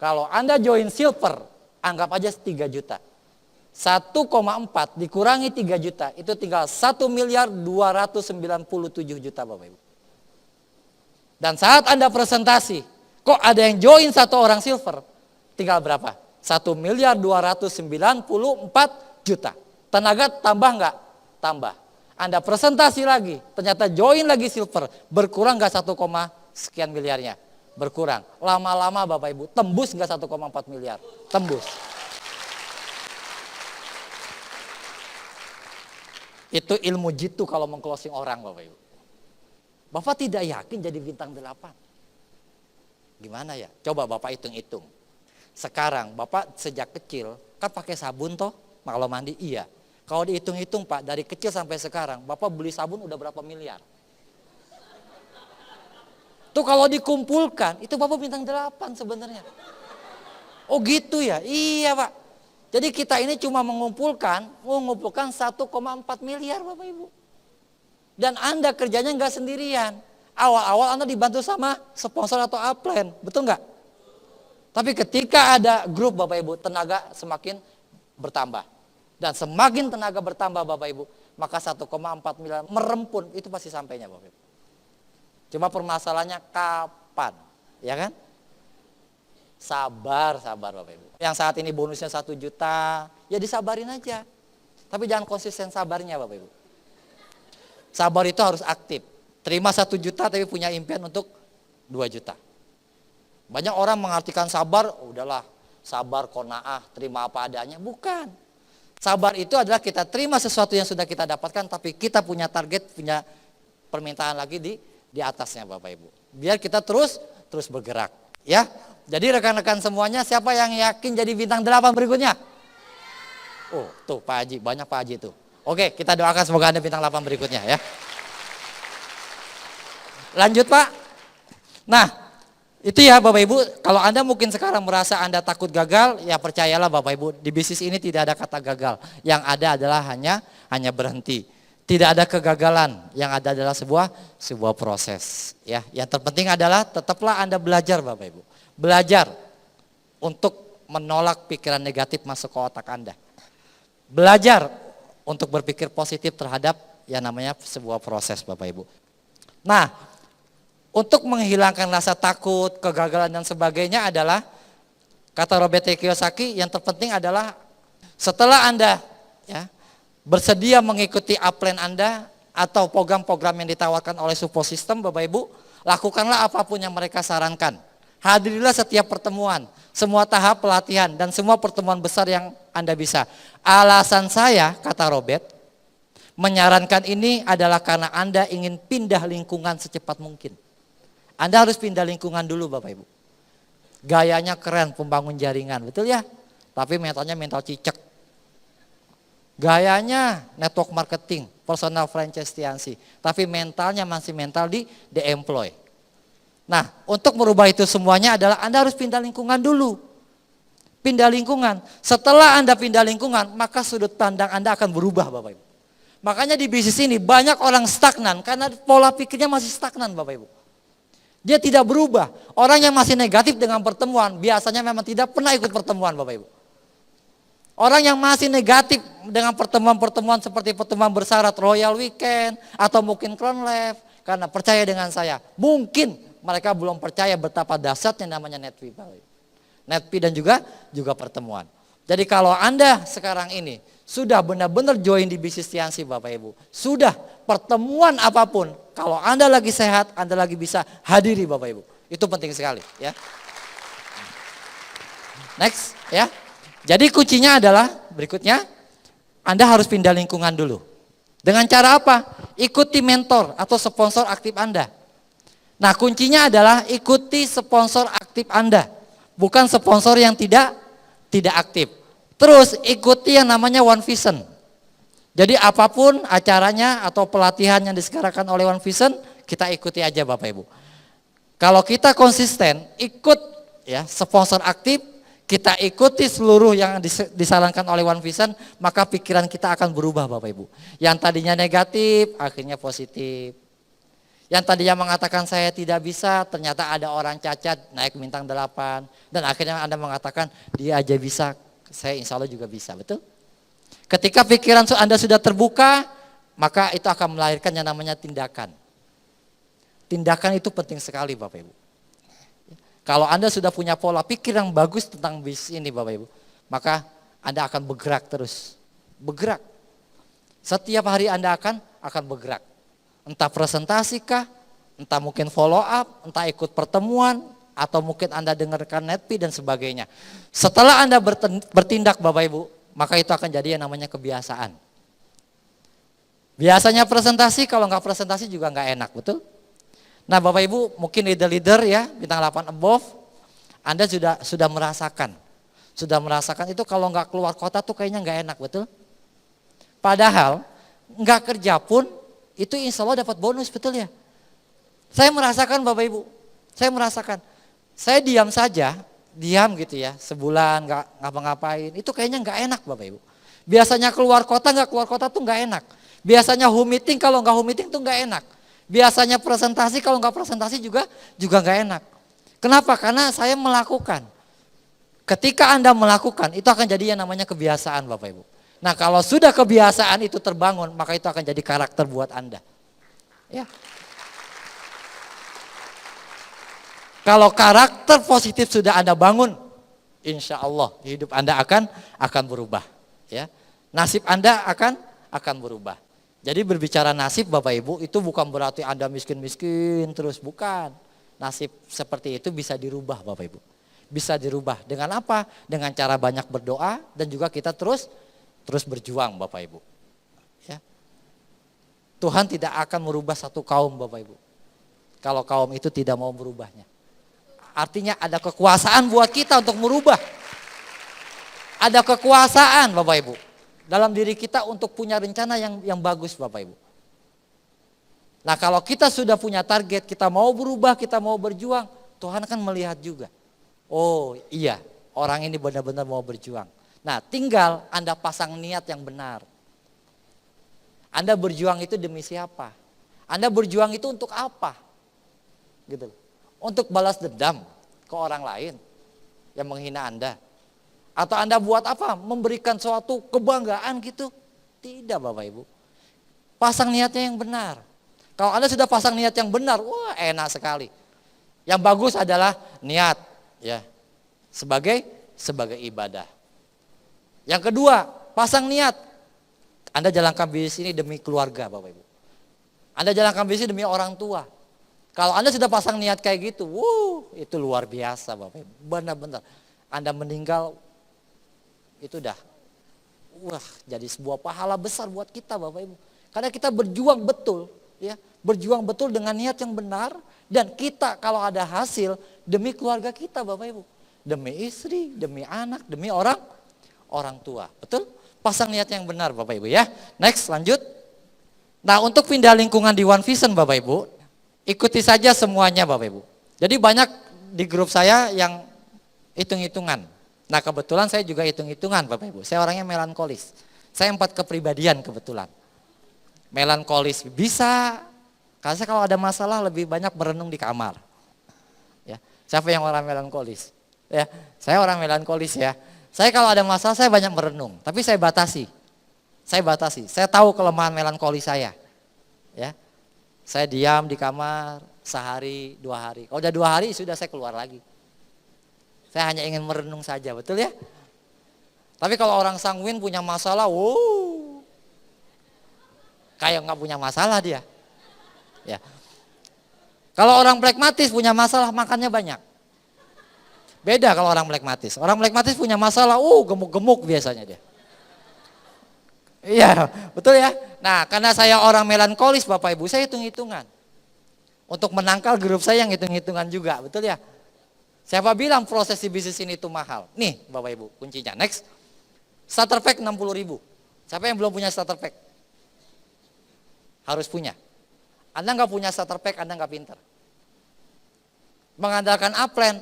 Kalau Anda join silver, anggap aja 3 juta. 1,4 dikurangi 3 juta, itu tinggal 1 miliar 297 juta Bapak Ibu. Dan saat Anda presentasi, kok ada yang join 1 orang silver, tinggal berapa? 1 miliar 294 juta. Tenaga tambah enggak? Tambah. Anda presentasi lagi, ternyata join lagi silver, berkurang enggak 1, sekian miliarnya? berkurang. Lama-lama Bapak Ibu, tembus nggak 1,4 miliar? Tembus. Itu ilmu jitu kalau meng-closing orang Bapak Ibu. Bapak tidak yakin jadi bintang 8. Gimana ya? Coba Bapak hitung-hitung. Sekarang Bapak sejak kecil kan pakai sabun toh kalau mandi? Iya. Kalau dihitung-hitung Pak, dari kecil sampai sekarang Bapak beli sabun udah berapa miliar? Tuh kalau dikumpulkan itu Bapak bintang 8 sebenarnya. Oh gitu ya? Iya Pak. Jadi kita ini cuma mengumpulkan 1,4 miliar Bapak Ibu. Dan Anda kerjanya nggak sendirian. Awal-awal Anda dibantu sama sponsor atau upline, betul nggak? Tapi ketika ada grup Bapak Ibu, tenaga semakin bertambah. Dan semakin tenaga bertambah Bapak Ibu, maka 1,4 miliar merempun itu pasti sampainya Bapak Ibu. Cuma permasalahannya kapan, ya kan? Sabar Bapak Ibu. Yang saat ini bonusnya 1 juta, ya disabarin aja. Tapi jangan konsisten sabarnya Bapak Ibu. Sabar itu harus aktif. Terima 1 juta tapi punya impian untuk 2 juta. Banyak orang mengartikan sabar, udahlah sabar qanaah, terima apa adanya. Bukan. Sabar itu adalah kita terima sesuatu yang sudah kita dapatkan, tapi kita punya target, punya permintaan lagi di atasnya Bapak Ibu. Biar kita terus bergerak. Ya. Jadi rekan-rekan semuanya, siapa yang yakin jadi bintang 8 berikutnya? Oh tuh Pak Haji, banyak Pak Haji tuh. Oke, kita doakan semoga Anda bintang 8 berikutnya ya. Lanjut Pak. Nah, itu ya Bapak Ibu, kalau Anda mungkin sekarang merasa Anda takut gagal, ya percayalah Bapak Ibu, di bisnis ini tidak ada kata gagal. Yang ada adalah hanya berhenti. Tidak ada kegagalan, yang ada adalah sebuah proses. Ya, yang terpenting adalah tetaplah Anda belajar Bapak Ibu. Belajar untuk menolak pikiran negatif masuk ke otak Anda. Belajar untuk berpikir positif terhadap yang namanya sebuah proses Bapak Ibu. Nah, untuk menghilangkan rasa takut, kegagalan dan sebagainya adalah, kata Robert T. Kiyosaki, yang terpenting adalah setelah Anda ya, bersedia mengikuti upline Anda atau program-program yang ditawarkan oleh support system Bapak Ibu, lakukanlah apapun yang mereka sarankan. Hadirilah setiap pertemuan, semua tahap pelatihan dan semua pertemuan besar yang Anda bisa. Alasan saya, kata Robert, menyarankan ini adalah karena Anda ingin pindah lingkungan secepat mungkin. Anda harus pindah lingkungan dulu Bapak Ibu. Gayanya keren, pembangun jaringan, betul ya? Tapi mentalnya mental cicek. Gayanya network marketing, personal franchise Tiansi. Tapi mentalnya masih mental di employ. Nah, untuk merubah itu semuanya adalah Anda harus pindah lingkungan dulu. Pindah lingkungan. Setelah Anda pindah lingkungan, maka sudut pandang Anda akan berubah Bapak Ibu. Makanya di bisnis ini banyak orang stagnan karena pola pikirnya masih stagnan Bapak Ibu. Dia tidak berubah. Orang yang masih negatif dengan pertemuan biasanya memang tidak pernah ikut pertemuan Bapak Ibu. Orang yang masih negatif dengan pertemuan-pertemuan seperti pertemuan bersyarat Royal Weekend atau mungkin Crown Life, karena percaya dengan saya, mungkin mereka belum percaya betapa dahsyatnya namanya Netpi, Netpi dan juga pertemuan. Jadi kalau Anda sekarang ini sudah benar-benar join di bisnis Tiansi Bapak Ibu, sudah pertemuan apapun, kalau Anda lagi sehat, Anda lagi bisa hadiri Bapak Ibu. Itu penting sekali ya. Next ya. Jadi kuncinya adalah berikutnya, Anda harus pindah lingkungan dulu. Dengan cara apa? Ikuti mentor atau sponsor aktif Anda. Nah kuncinya adalah ikuti sponsor aktif Anda, bukan sponsor yang tidak aktif. Terus ikuti yang namanya One Vision. Jadi apapun acaranya atau pelatihan yang diselenggarakan oleh One Vision, kita ikuti aja Bapak Ibu. Kalau kita konsisten ikut ya sponsor aktif, kita ikuti seluruh yang disarankan oleh One Vision, maka pikiran kita akan berubah Bapak Ibu. Yang tadinya negatif, akhirnya positif. Yang tadinya mengatakan saya tidak bisa, ternyata ada orang cacat naik bintang 8. Dan akhirnya Anda mengatakan dia aja bisa, saya insya Allah juga bisa, betul? Ketika pikiran Anda sudah terbuka, maka itu akan melahirkan yang namanya tindakan. Tindakan itu penting sekali Bapak Ibu. Kalau Anda sudah punya pola pikir yang bagus tentang bisnis ini Bapak Ibu, maka Anda akan bergerak terus. Bergerak. Setiap hari Anda akan bergerak. Entah presentasi kah, entah mungkin follow up, entah ikut pertemuan, atau mungkin Anda dengarkan Netpi dan sebagainya. Setelah Anda bertindak Bapak Ibu, maka itu akan jadi yang namanya kebiasaan. Biasanya presentasi, kalau nggak presentasi juga nggak enak, betul? Nah Bapak Ibu mungkin leader-leader ya, bintang 8 above, Anda sudah merasakan. Sudah merasakan itu kalau nggak keluar kota tuh kayaknya nggak enak, betul? Padahal nggak kerja pun itu insya Allah dapat bonus, betul ya? Saya merasakan Bapak Ibu, saya merasakan. Saya diam saja, diam gitu ya, sebulan nggak ngapa-ngapain, itu kayaknya nggak enak Bapak Ibu. Biasanya keluar kota, nggak keluar kota tuh nggak enak. Biasanya home meeting, kalau nggak home meeting tuh nggak enak. Biasanya presentasi, kalau nggak presentasi juga nggak enak. Kenapa? Karena saya melakukan. Ketika Anda melakukan, itu akan jadi yang namanya kebiasaan Bapak Ibu. Nah kalau sudah kebiasaan itu terbangun, maka itu akan jadi karakter buat Anda. Ya. Kalau karakter positif sudah Anda bangun, insya Allah hidup Anda akan berubah. Ya. Nasib Anda akan berubah. Jadi berbicara nasib Bapak Ibu itu bukan berarti Anda miskin-miskin terus, bukan. Nasib seperti itu bisa dirubah Bapak Ibu. Bisa dirubah dengan apa? Dengan cara banyak berdoa dan juga kita terus berjuang Bapak Ibu. Ya. Tuhan tidak akan merubah satu kaum Bapak Ibu. Kalau kaum itu tidak mau berubahnya. Artinya ada kekuasaan buat kita untuk merubah. Ada kekuasaan Bapak Ibu dalam diri kita untuk punya rencana yang bagus Bapak Ibu. Nah kalau kita sudah punya target, kita mau berubah, kita mau berjuang, Tuhan akan melihat juga. Oh iya, orang ini benar-benar mau berjuang. Nah tinggal Anda pasang niat yang benar. Anda berjuang itu demi siapa? Anda berjuang itu untuk apa? Gitu. Untuk balas dendam ke orang lain yang menghina Anda. Atau Anda buat apa? Memberikan suatu kebanggaan gitu? Tidak Bapak Ibu. Pasang niatnya yang benar. Kalau Anda sudah pasang niat yang benar, wah enak sekali. Yang bagus adalah niat, ya, sebagai ibadah. Yang kedua, pasang niat. Anda jalankan bisnis ini demi keluarga Bapak Ibu. Anda jalankan bisnis demi orang tua. Kalau Anda sudah pasang niat kayak gitu, itu luar biasa Bapak Ibu. Benar-benar. Anda meninggal, itu jadi sebuah pahala besar buat kita Bapak Ibu. Karena kita berjuang betul, ya, berjuang betul dengan niat yang benar, dan kita kalau ada hasil demi keluarga kita Bapak Ibu, demi istri, demi anak, demi orang tua, betul? Pasang niat yang benar Bapak Ibu ya. Next, lanjut. Nah untuk pindah lingkungan di One Vision Bapak Ibu, ikuti saja semuanya Bapak Ibu. Jadi banyak di grup saya yang hitung-hitungan. Nah kebetulan saya juga hitung-hitungan Bapak Ibu. Saya orangnya melankolis. Saya 4 kepribadian kebetulan. Melankolis bisa, karena saya kalau ada masalah lebih banyak merenung di kamar. Ya, siapa yang orang melankolis? Ya, saya orang melankolis ya. Saya kalau ada masalah saya banyak merenung, tapi saya batasi. Saya tahu kelemahan melankolis saya. Ya. Saya diam di kamar sehari, 2 hari. Kalau udah 2 hari sudah saya keluar lagi. Saya hanya ingin merenung saja, betul ya? Tapi kalau orang sanguin punya masalah, kayak nggak punya masalah dia. Ya. Kalau orang flekmatis punya masalah, makannya banyak. Beda kalau orang flekmatis. Orang flekmatis punya masalah, gemuk-gemuk biasanya dia. Iya, betul ya. Nah, karena saya orang melankolis Bapak Ibu, saya hitung-hitungan. Untuk menangkal grup saya yang hitung-hitungan juga, betul ya? Siapa bilang proses di bisnis ini itu mahal? Nih Bapak Ibu, kuncinya. Next, starter pack 60.000. Siapa yang belum punya starter pack? Harus punya. Anda nggak punya starter pack, Anda nggak pintar. Mengandalkan upline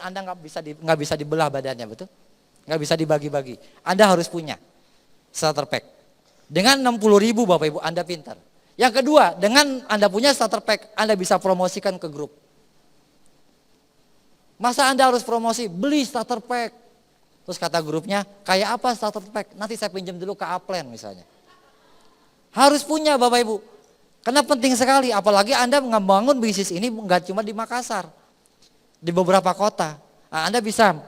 Anda nggak bisa dibelah badannya, betul? Nggak bisa dibagi-bagi. Anda harus punya starter pack. Dengan 60.000 Bapak Ibu, Anda pintar. Yang kedua, dengan Anda punya starter pack, Anda bisa promosikan ke grup. Masa Anda harus promosi, beli starter pack. Terus kata grupnya, kayak apa starter pack? Nanti saya pinjam dulu ke upline misalnya. Harus punya Bapak Ibu. Karena penting sekali, apalagi Anda membangun bisnis ini nggak cuma di Makassar. Di beberapa kota. Nah, Anda bisa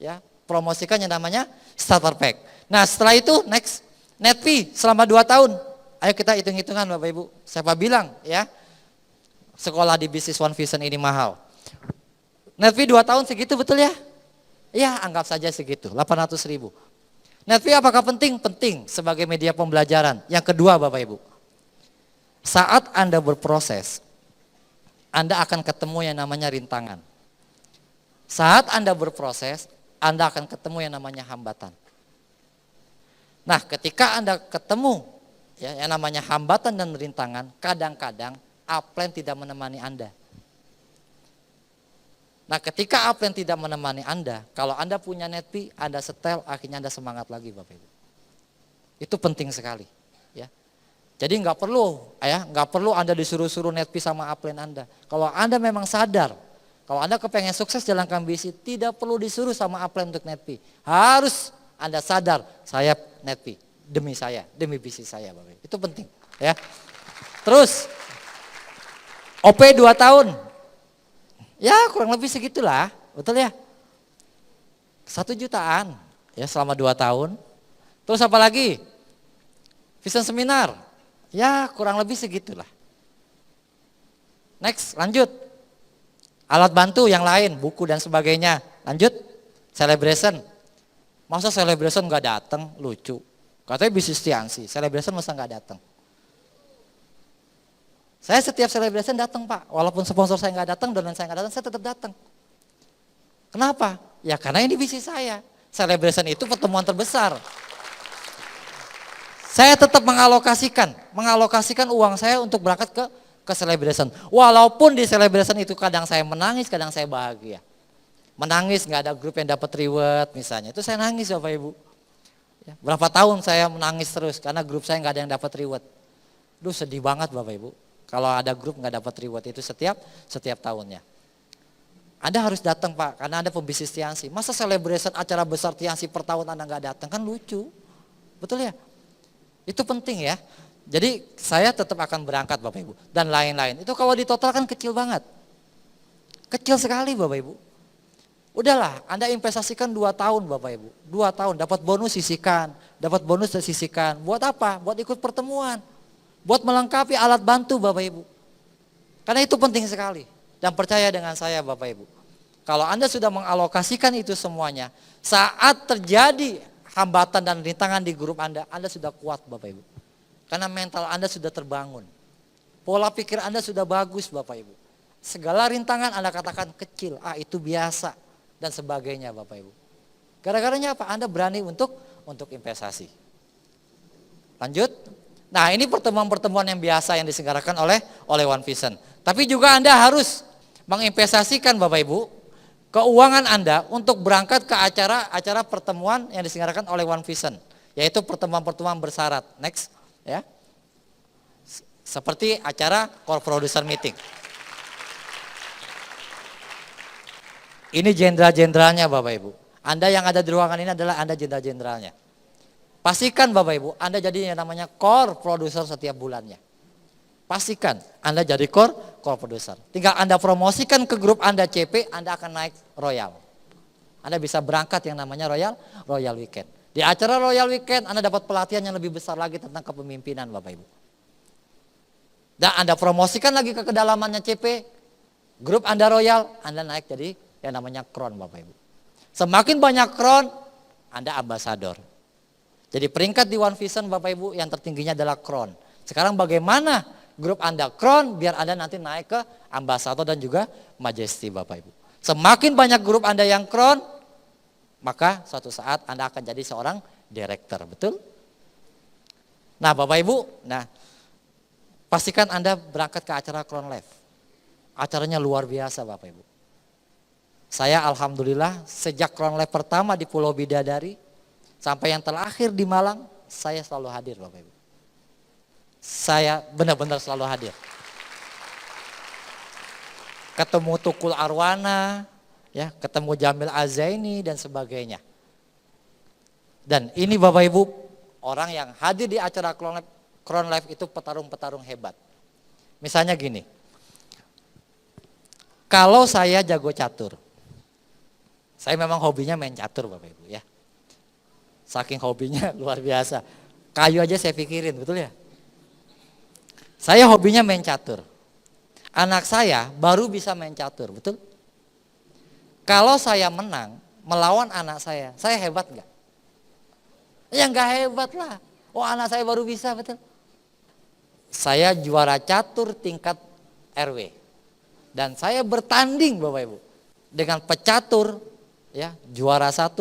ya promosikan yang namanya starter pack. Nah setelah itu next, Netpi selama 2 tahun. Ayo kita hitung-hitungan Bapak Ibu. Siapa bilang ya sekolah di bisnis One Vision ini mahal? Net fee 2 tahun segitu betul ya? Ya anggap saja segitu, 800.000. Net fee apakah penting? Penting sebagai media pembelajaran. Yang kedua Bapak Ibu, saat Anda berproses, Anda akan ketemu yang namanya rintangan. Saat Anda berproses, Anda akan ketemu yang namanya hambatan. Nah ketika Anda ketemu ya, yang namanya hambatan dan rintangan, kadang-kadang upline tidak menemani Anda. Nah ketika upline tidak menemani Anda, kalau Anda punya net fee, Anda setel, akhirnya Anda semangat lagi Bapak Ibu. Itu penting sekali. Ya. Jadi nggak perlu Anda disuruh-suruh net fee sama upline Anda. Kalau Anda memang sadar, kalau Anda kepengen sukses jalankan bisnis, tidak perlu disuruh sama upline untuk net fee. Harus Anda sadar, saya net fee demi saya, demi bisnis saya Bapak Ibu. Itu penting. Ya. Terus, OP 2 tahun. Ya kurang lebih segitulah, betul ya? 1 jutaan ya selama 2 tahun. Terus apa lagi? Vision seminar, ya kurang lebih segitulah. Next, lanjut. Alat bantu yang lain, buku dan sebagainya. Lanjut, celebration. Masa celebration nggak datang, lucu. Katanya bisnis Tiansi, celebration masa nggak datang. Saya setiap celebration datang Pak, walaupun sponsor saya nggak datang, donan saya nggak datang, saya tetap datang. Kenapa? Ya karena ini bisnis saya. Celebration itu pertemuan terbesar. Saya tetap mengalokasikan uang saya untuk berangkat ke celebration. Walaupun di celebration itu kadang saya menangis, kadang saya bahagia. Menangis nggak ada grup yang dapat reward misalnya, itu saya nangis Bapak Ibu. Ya, berapa tahun saya menangis terus karena grup saya nggak ada yang dapat reward. Duh sedih banget Bapak Ibu. Kalau ada grup nggak dapat reward itu setiap tahunnya. Anda harus datang Pak, karena Anda pembisnis Tiansi. Masa celebration acara besar Tiansi per tahun Anda nggak datang, kan lucu. Betul ya? Itu penting ya. Jadi saya tetap akan berangkat Bapak Ibu. Dan lain-lain. Itu kalau ditotal kan kecil banget. Kecil sekali Bapak Ibu. Udahlah, Anda investasikan 2 tahun Bapak Ibu. 2 tahun, dapat bonus sisihkan. Dapat bonus sisihkan. Buat apa? Buat ikut pertemuan. Buat melengkapi alat bantu Bapak Ibu. Karena itu penting sekali. Dan percaya dengan saya Bapak Ibu. Kalau Anda sudah mengalokasikan itu semuanya, saat terjadi hambatan dan rintangan di grup Anda sudah kuat Bapak Ibu. Karena mental Anda sudah terbangun. Pola pikir Anda sudah bagus Bapak Ibu. Segala rintangan Anda katakan kecil, itu biasa dan sebagainya Bapak Ibu. Gara-garanya apa? Anda berani untuk investasi. Lanjut. Nah ini pertemuan-pertemuan yang biasa yang diselenggarakan oleh One Vision. Tapi juga Anda harus menginvestasikan Bapak Ibu keuangan Anda untuk berangkat ke acara pertemuan yang diselenggarakan oleh One Vision. Yaitu pertemuan-pertemuan bersyarat. Next ya. Seperti acara core producer meeting. Ini jenderal-jenderalnya Bapak Ibu. Anda yang ada di ruangan ini adalah Anda jenderal-jenderalnya. Pastikan Bapak Ibu, Anda jadi yang namanya core producer setiap bulannya. Pastikan Anda jadi core producer. Tinggal Anda promosikan ke grup Anda CP, Anda akan naik Royal. Anda bisa berangkat yang namanya Royal Weekend. Di acara Royal Weekend Anda dapat pelatihan yang lebih besar lagi tentang kepemimpinan Bapak Ibu. Dan Anda promosikan lagi ke kedalamannya CP, grup Anda Royal, Anda naik jadi yang namanya Crown Bapak Ibu. Semakin banyak Crown, Anda ambasador. Jadi peringkat di One Vision Bapak Ibu yang tertingginya adalah Crown. Sekarang bagaimana grup Anda Crown biar Anda nanti naik ke ambasador dan juga majesty Bapak Ibu. Semakin banyak grup Anda yang Crown, maka suatu saat Anda akan jadi seorang director, betul? Nah Bapak Ibu, pastikan Anda berangkat ke acara Crown Life. Acaranya luar biasa Bapak Ibu. Saya alhamdulillah sejak Crown Life pertama di Pulau Bidadari, sampai yang terakhir di Malang, saya selalu hadir Bapak Ibu. Saya benar-benar selalu hadir. Ketemu Tukul Arwana, ya, ketemu Jamil Azaini dan sebagainya. Dan ini Bapak Ibu, orang yang hadir di acara Crown Life itu petarung-petarung hebat. Misalnya gini, kalau saya jago catur, saya memang hobinya main catur Bapak Ibu ya. Saking hobinya luar biasa. Kayu aja saya pikirin, betul ya? Saya hobinya main catur. Anak saya baru bisa main catur, betul? Kalau saya menang melawan anak saya hebat nggak? Ya nggak hebat lah. Oh anak saya baru bisa, betul. Saya juara catur tingkat RW. Dan saya bertanding Bapak Ibu dengan pecatur ya, juara 1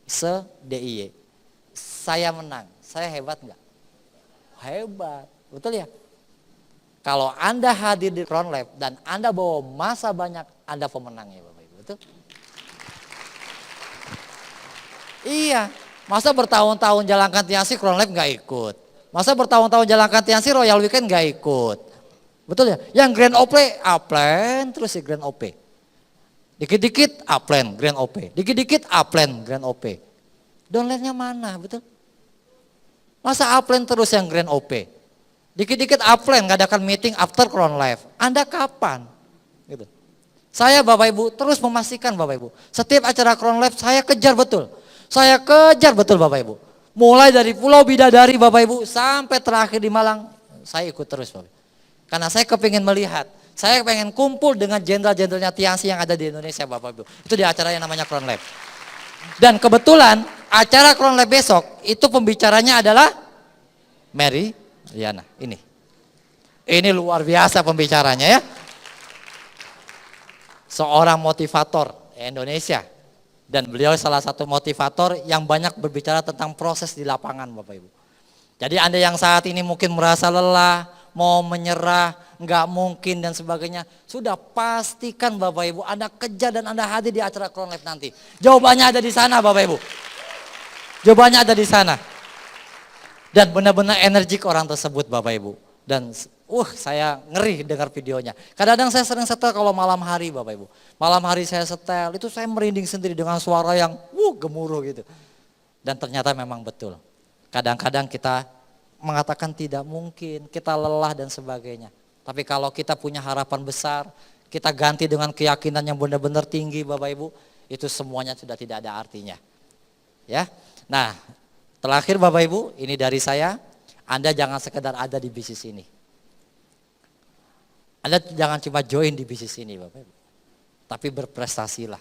se-DIY. Saya menang. Saya hebat nggak? Hebat, betul ya? Kalau Anda hadir di Crown Lab dan Anda bawa masa banyak, Anda pemenangnya Bapak Ibu, betul? Iya, masa bertahun-tahun jalankan tiansi Crown Lab nggak ikut? Masa bertahun-tahun jalankan tiansi Royal Weekend nggak ikut? Betul ya? Yang Grand Opry, upland terus si Grand OP. Dikit-dikit upland, Grand OP. Dikit-dikit upland, Grand OP. Downline-nya mana, betul? Masa upland terus yang Grand OP? Dikit-dikit upland, ngadakan meeting after Crown Life. Anda kapan? Gitu. Saya Bapak Ibu terus memastikan Bapak Ibu, setiap acara Crown Life saya kejar betul. Saya kejar betul Bapak Ibu. Mulai dari Pulau Bidadari Bapak Ibu sampai terakhir di Malang, saya ikut terus Bapak Ibu. Karena saya kepingin melihat, saya pengen kumpul dengan jenderal-jenderalnya tiansi yang ada di Indonesia Bapak Ibu. Itu di acara yang namanya Crown Lab. Dan kebetulan acara Crown Lab besok itu pembicaranya adalah Mary Riana ini. Ini luar biasa pembicaranya ya. Seorang motivator Indonesia. Dan beliau salah satu motivator yang banyak berbicara tentang proses di lapangan Bapak Ibu. Jadi Anda yang saat ini mungkin merasa lelah, mau menyerah, nggak mungkin dan sebagainya. Sudah pastikan Bapak Ibu Anda kejar dan Anda hadir di acara Crown Life nanti. Jawabannya ada di sana Bapak Ibu. Jawabannya ada di sana. Dan benar-benar energik orang tersebut Bapak Ibu. Dan saya ngeri dengar videonya. Kadang-kadang saya sering setel kalau malam hari Bapak Ibu. Malam hari saya setel, itu saya merinding sendiri dengan suara yang gemuruh gitu. Dan ternyata memang betul. Kadang-kadang kita mengatakan tidak mungkin, kita lelah dan sebagainya. Tapi kalau kita punya harapan besar, kita ganti dengan keyakinan yang benar-benar tinggi Bapak Ibu, itu semuanya sudah tidak ada artinya. Ya. Nah, terakhir Bapak Ibu, ini dari saya, Anda jangan sekedar ada di bisnis ini. Anda jangan cuma join di bisnis ini Bapak Ibu. Tapi berprestasilah.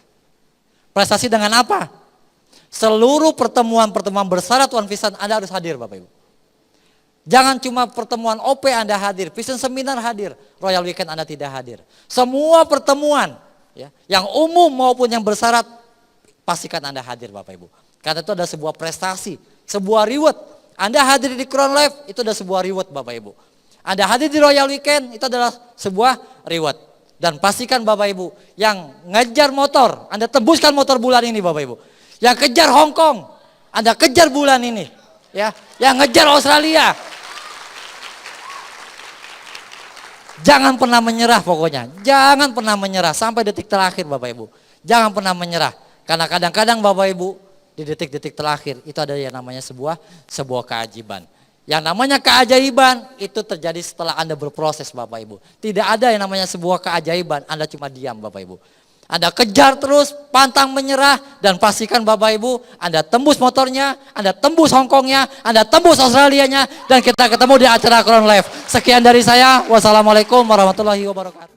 Prestasi dengan apa? Seluruh pertemuan-pertemuan bersyarat One Vision Anda harus hadir Bapak Ibu. Jangan cuma pertemuan OP Anda hadir, Vision Seminar hadir, Royal Weekend Anda tidak hadir. Semua pertemuan ya, yang umum maupun yang bersyarat, pastikan Anda hadir Bapak Ibu. Karena itu ada sebuah prestasi, sebuah reward. Anda hadir di Crown Life, itu ada sebuah reward Bapak Ibu. Anda hadir di Royal Weekend, itu adalah sebuah reward. Dan pastikan Bapak Ibu, yang ngejar motor, Anda tembuskan motor bulan ini Bapak Ibu. Yang kejar Hong Kong, Anda kejar bulan ini. Ya, yang ngejar Australia. Jangan pernah menyerah pokoknya. Jangan pernah menyerah sampai detik terakhir Bapak Ibu. Jangan pernah menyerah. Karena kadang-kadang Bapak Ibu di detik-detik terakhir itu ada yang namanya sebuah keajaiban. Yang namanya keajaiban itu terjadi setelah Anda berproses Bapak Ibu. Tidak ada yang namanya sebuah keajaiban Anda cuma diam Bapak Ibu. Anda kejar terus, pantang menyerah, dan pastikan Bapak Ibu Anda tembus motornya, Anda tembus Hongkongnya, Anda tembus Australianya, dan kita ketemu di acara Crown Life. Sekian dari saya, wassalamualaikum warahmatullahi wabarakatuh.